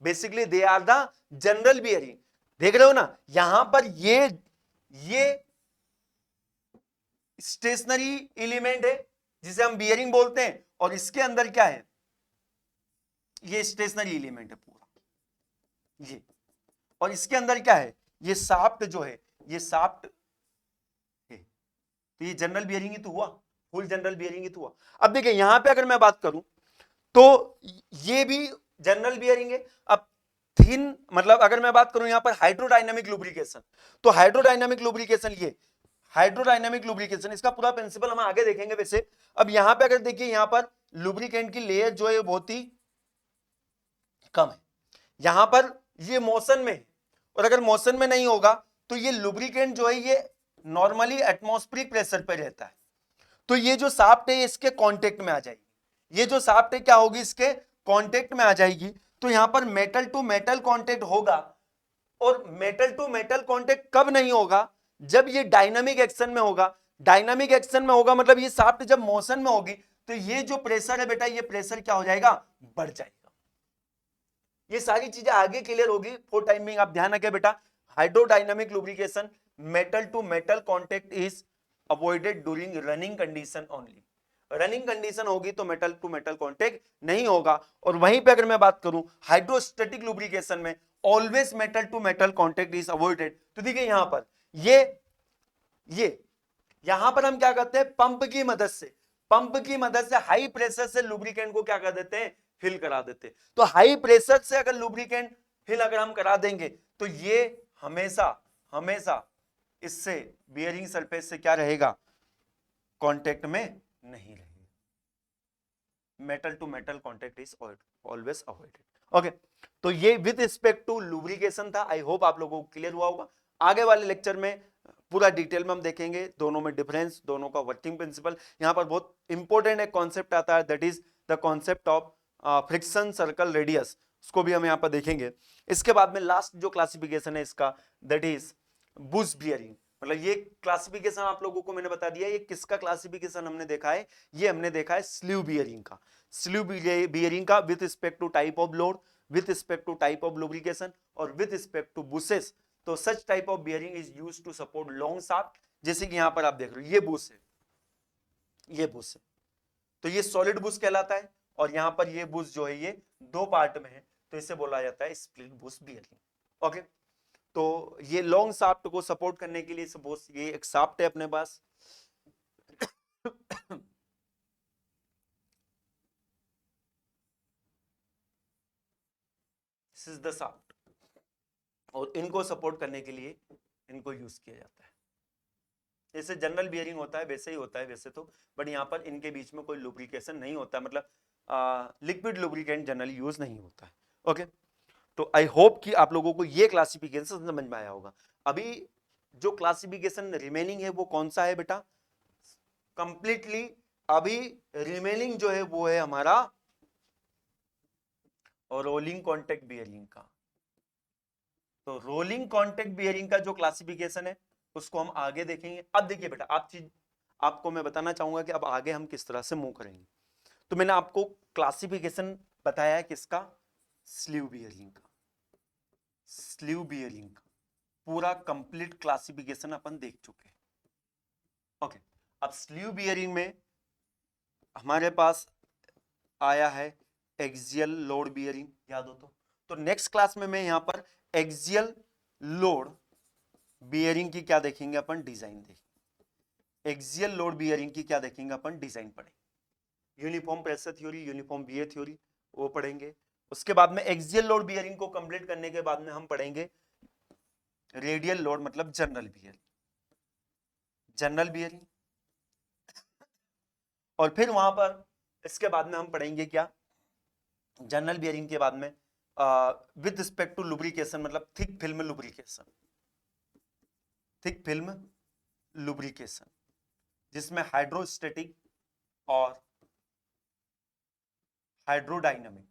basically they are the journal bearing. देख रहे हो ना, यहां पर ये स्टेशनरी एलिमेंट है जिसे हम बियरिंग बोलते हैं, और इसके अंदर क्या है, ये स्टेशनरी एलिमेंट है पूरा ये, और इसके अंदर क्या है, ये शाफ्ट जो है, ये शाफ्ट है। तो ये जनरल बियरिंग ही तो हुआ, फुल जनरल बियरिंग ही तो हुआ। अब देखिए यहां पे अगर मैं बात करूं तो ये भी जनरल बियरिंग है। अब थिन मतलब अगर मैं बात करूं यहां पर हाइड्रोडायनामिक लुब्रिकेशन, तो हाइड्रोडायनामिक लुब्रिकेशन, ये हाइड्रोडायनामिक लुब्रिकेशन, इसका पूरा प्रिंसिपल हम आगे देखेंगे वैसे। अब यहां पे अगर देखिए यहां पर लुब्रिकेंट की लेयर जो है बहुत ही कम है, यहां पर ये मोशन में है, और अगर मोशन में नहीं होगा तो ये लुब्रिकेंट जो है ये नॉर्मली एटमॉस्फेरिक प्रेशर पर रहता है, तो ये जो शाफ्ट है इसके कांटेक्ट में आ जाएगी, ये जो शाफ्ट है क्या होगी, इसके कांटेक्ट में आ जाएगी। तो यहां पर मेटल टू मेटल कांटेक्ट होगा, और मेटल टू मेटल कांटेक्ट कब नहीं होगा, जब ये डायनामिक एक्शन में होगा। डायनामिक एक्शन में होगा मतलब ये शाफ्ट जब मोशन में होगी तो ये जो प्रेशर है बेटा, ये प्रेशर क्या हो जाएगा, बढ़ जाएगा। ये सारी चीजें आगे क्लियर होगी, फॉर टाइमिंग आप ध्यान रखें बेटा। Hydrodynamic lubrication, metal to metal contact is avoided during running condition only. Running condition होगी तो मेटल टू मेटल कांटेक्ट नहीं होगा। और वहीं पे अगर मैं बात करूं हाइड्रोस्टैटिक लुब्रिकेशन में always metal to metal contact is avoided. तो देखिए यहां पर ये यहां पर हम क्या करते हैं, पंप की मदद से हाई प्रेशर से लुब्रिकेंट को क्या कर देते हैं, फिल करा देते हैं। तो हाई प्रेशर से अगर लुब्रिकेंट फिल अगर हम करा देंगे तो ये हमेशा हमेशा इससे बियरिंग सरफेस से क्या रहेगा, कांटेक्ट में नहीं रहेगा। Metal to metal contact is always avoided. Okay, तो ये विद रिस्पेक्ट टू लुब्रिकेशन था। आई होप आप लोगों को क्लियर हुआ होगा। आगे वाले लेक्चर में पूरा डिटेल में हम देखेंगे दोनों में डिफरेंस, दोनों का वर्किंग प्रिंसिपल। यहां पर बहुत इंपॉर्टेंट एक कॉन्सेप्ट आता है, that is the concept of friction circle radius, उसको भी हम यहां पर देखेंगे। इसके बाद में लास्ट जो क्लासिफिकेशन है इसका, दैट इज बुश बियरिंग। मतलब ये क्लासिफिकेशन आप लोगों को मैंने बता दिया, ये किसका क्लासिफिकेशन हमने देखा है, ये हमने देखा है स्लीव बियरिंग का। स्लीव बियरिंग का with respect to type of load, with respect to type of lubrication और विथ रिस्पेक्ट टू बुशेस। तो such type of bearing is used to support long shaft. जैसे कि यहां पर आप देख रहे हो ये बुश है, ये बुश है, तो ये सॉलिड बुश कहलाता है। और यहां पर ये बुश जो है ये दो पार्ट में है, तो इसे बोला जाता है स्प्लिट बुश बियरिंग। ओके, तो ये लॉन्ग शाफ्ट को सपोर्ट करने के लिए सपोज ये एक शाफ्ट है अपने पास दिस इज द शाफ्ट, और इनको सपोर्ट करने के लिए इनको यूज किया जाता है। जैसे जनरल बियरिंग होता है वैसे ही होता है वैसे तो, बट यहाँ पर इनके बीच में कोई लुब्रिकेशन नहीं होता, मतलब लिक्विड लुब्रिकेंट जनरली यूज नहीं होता है। ओके, तो आई होप कि आप लोगों को ये क्लासिफिकेशन समझ में आया होगा। अभी जो क्लासिफिकेशन रिमेनिंग है वो कौन सा है बेटा, कंप्लीटली अभी रिमेनिंग जो है वो है हमारा रोलिंग कॉन्टेक्ट बियरिंग का। तो रोलिंग कॉन्टेक्ट बियरिंग का जो क्लासिफिकेशन है उसको हम आगे देखेंगे। अब देखिए बेटा, आपको मैं बताना चाहूंगा कि अब आगे हम किस तरह से मूव करेंगे। तो मैंने आपको क्लासिफिकेशन बताया है किसका, स्लीव बियरिंग का। स्लीव बियरिंग का पूरा कंप्लीट क्लासिफिकेशन अपन देख चुके हैं। ओके, अब स्लीव बियरिंग में हमारे पास आया है एक्सियल लोड बियरिंग, याद हो तो नेक्स्ट क्लास में मैं यहां पर एक्सियल लोड बियरिंग की क्या देखेंगे अपन, डिजाइन देखेंगे। एक्सियल लोड बियरिंग की क्या देखेंगे अपन, डिजाइन पढ़ेंगे। Uniform pressure theory, uniform wear theory वो पढ़ेंगे। उसके बाद में एक्सियल लोड बियरिंग को कंप्लीट करने के बाद में हम पढ़ेंगे रेडियल लोड मतलब जनरल बियरिंग, जनरल बियरिंग। और फिर वहां पर इसके बाद में हम पढ़ेंगे क्या, जनरल बियरिंग के बाद में विद रिस्पेक्ट टू लुब्रिकेशन मतलब thick film lubrication, thick film lubrication जिसमें हाइड्रोस्टेटिक और हाइड्रोडायनामिक,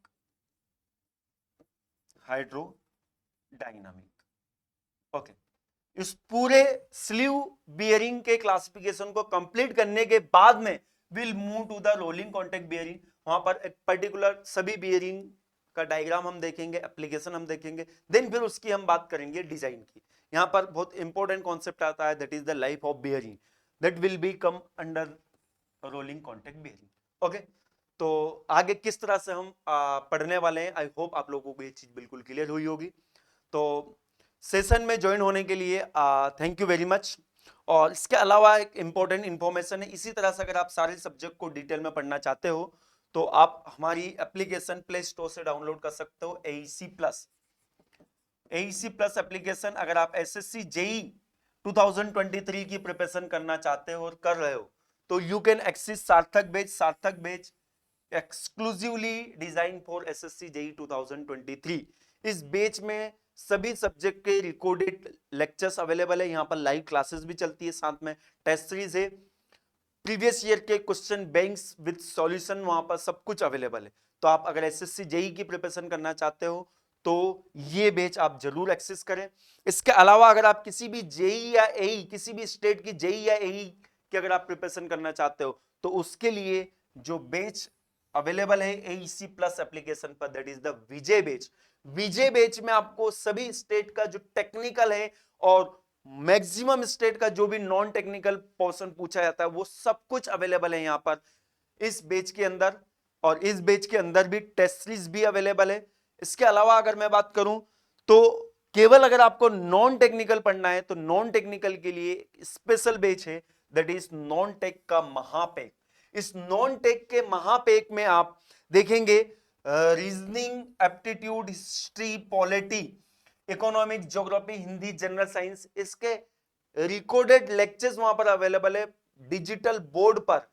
ओके। इस पूरे स्लीव बियरिंग के क्लासिफिकेशन को कंप्लीट करने के बाद में will move to the rolling contact bearing. वहां पर एक पर्टिकुलर सभी बियरिंग का डायग्राम हम देखेंगे, एप्लीकेशन हम देखेंगे, देन फिर उसकी हम बात करेंगे डिजाइन की। यहां पर बहुत इंपॉर्टेंट कॉन्सेप्ट आता है, that is the life of bearing, that will be come under rolling contact bearing. Okay, तो आगे किस तरह से हम पढ़ने वाले हैं, आई होप आप लोगों को ये चीज बिल्कुल क्लियर हुई होगी। तो सेशन में ज्वाइन होने के लिए थैंक यू वेरी मच। और इसके अलावा एक इंपॉर्टेंट इंफॉर्मेशन है, इसी तरह से अगर आप सारे सब्जेक्ट को डिटेल में पढ़ना चाहते हो तो आप हमारी एप्लीकेशन प्ले स्टोर से डाउनलोड कर सकते हो, AEC प्लस एप्लीकेशन। अगर आप SSC JEE 2023 की प्रिपरेशन करना चाहते हो और कर रहे हो तो यू कैन एक्सेस सार्थक बेच exclusively design for SSC JEE 2023। इस बेच में सभी सब्जेक्ट के रिकॉर्डेड लेक्चर्स अवेलेबल है, यहाँ पर लाइव क्लासेस भी चलती है, साथ में टेस्ट सीरीज है, प्रीवियस ईयर के क्वेश्चन बैंक्स विद सॉल्यूशन वहां पर सब कुछ अवेलेबल है। तो आप अगर SSC JEE की प्रिपरेशन करना चाहते हो तो ये बैच आप जरूर एक्सेस करें। इसके अलावा अगर आप किसी भी JEE या AE, किसी भी स्टेट की JEE या AE की अगर आप प्रिपरेशन करना चाहते हो तो उसके लिए जो बैच अवेलेबल है AEC प्लस एप्लीकेशन पर, that is the Vijay batch. Vijay batch में आपको सभी स्टेट का जो टेक्निकल है और मैक्सिमम स्टेट का जो भी नॉन टेक्निकल पोर्शन पूछा जाता है वो सब कुछ अवेलेबल है यहां पर इस बैच के अंदर। और इस बैच के अंदर भी टेस्ट सीरीज भी अवेलेबल है। इसके अलावा अगर मैं बात करूं तो केवल अगर आपको नॉन टेक्निकल पढ़ना है तो नॉन टेक्निकल के लिए स्पेशल बैच है, दैट इज नॉन टेक का महापैक। इस नॉन टेक के महापैक में आप देखेंगे reasoning, aptitude, history, polity, economics, geography, Hindi, general science, इसके रिकॉर्डेड लेक्चर्स वहां पर अवेलेबल है डिजिटल बोर्ड पर।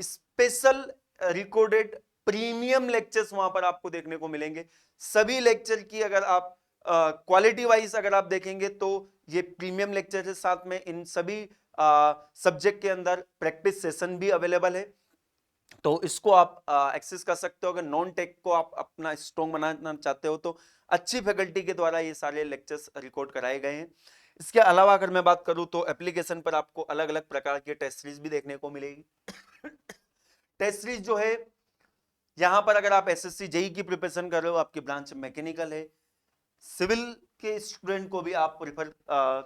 स्पेशल रिकॉर्डेड प्रीमियम लेक्चर्स वहां पर आपको देखने को मिलेंगे। सभी लेक्चर की अगर आप क्वालिटी वाइज अगर आप देखेंगे तो ये प्रीमियम लेक्चर के साथ में इन सभी सब्जेक्ट के अंदर प्रैक्टिस सेशन भी अवेलेबल है। तो इसको आप एक्सेस कर सकते हो। अगर नॉन टेक को आप अपना स्ट्रॉन्ग बनाना चाहते हो तो अच्छी फैकल्टी के द्वारा ये सारे लेक्चर्स रिकॉर्ड कराए गए हैं। इसके अलावा अगर मैं बात करूं तो एप्लीकेशन पर आपको अलग अलग प्रकार के टेस्ट सीरीज भी देखने को मिलेगी। टेस्ट सीरीज जो है यहां पर अगर आप SSC JEE की प्रिपरेशन कर रहे हो, आपकी ब्रांच मैकेनिकल है, सिविल के स्टूडेंट को भी आप प्रिफर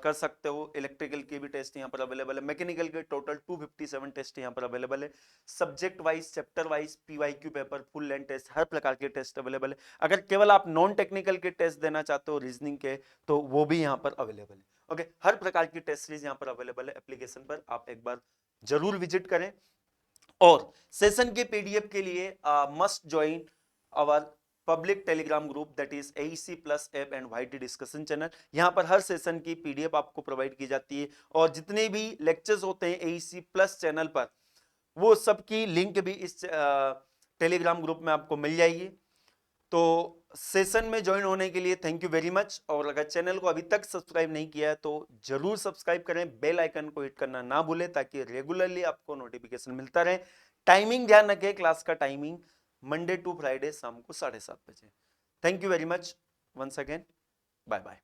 कर सकते हो। इलेक्ट्रिकल के भी टेस्ट यहाँ पर अवेलेबल है, मैकेनिकल के टोटल 257 टेस्ट यहाँ पर अवेलेबल है। Subject wise, chapter wise, PYQ paper, full length test, हर प्रकार के टेस्ट अवेलेबल है। अगर केवल आप नॉन टेक्निकल के टेस्ट देना चाहते हो रीजनिंग के तो वो भी यहाँ पर अवेलेबल है। ओके, हर प्रकार की टेस्ट सीरीज यहाँ पर अवेलेबल है एप्लीकेशन पर, आप एक बार जरूर विजिट करें। और सेशन के PDF के लिए must join our public Telegram group, that is AEC plus app and YT discussion channel. यहाँ पर हर सेशन की PDF आपको प्रोवाइड की जाती है और जितने भी लेक्चर्स होते हैं AEC प्लस चैनल पर वो सब की लिंक भी इस टेलीग्राम ग्रुप में आपको मिल जाएगी। तो सेशन में ज्वाइन होने के लिए थैंक यू वेरी मच। और अगर चैनल को अभी तक सब्सक्राइब नहीं किया है तो जरूर सब्सक्राइब करें, बेल आइकन को हिट करना ना भूलें ताकि रेगुलरली आपको नोटिफिकेशन मिलता रहे। टाइमिंग ध्यान रखें, क्लास का टाइमिंग मंडे टू फ्राइडे शाम को 7:30 बजे। Thank you very much once again, bye bye.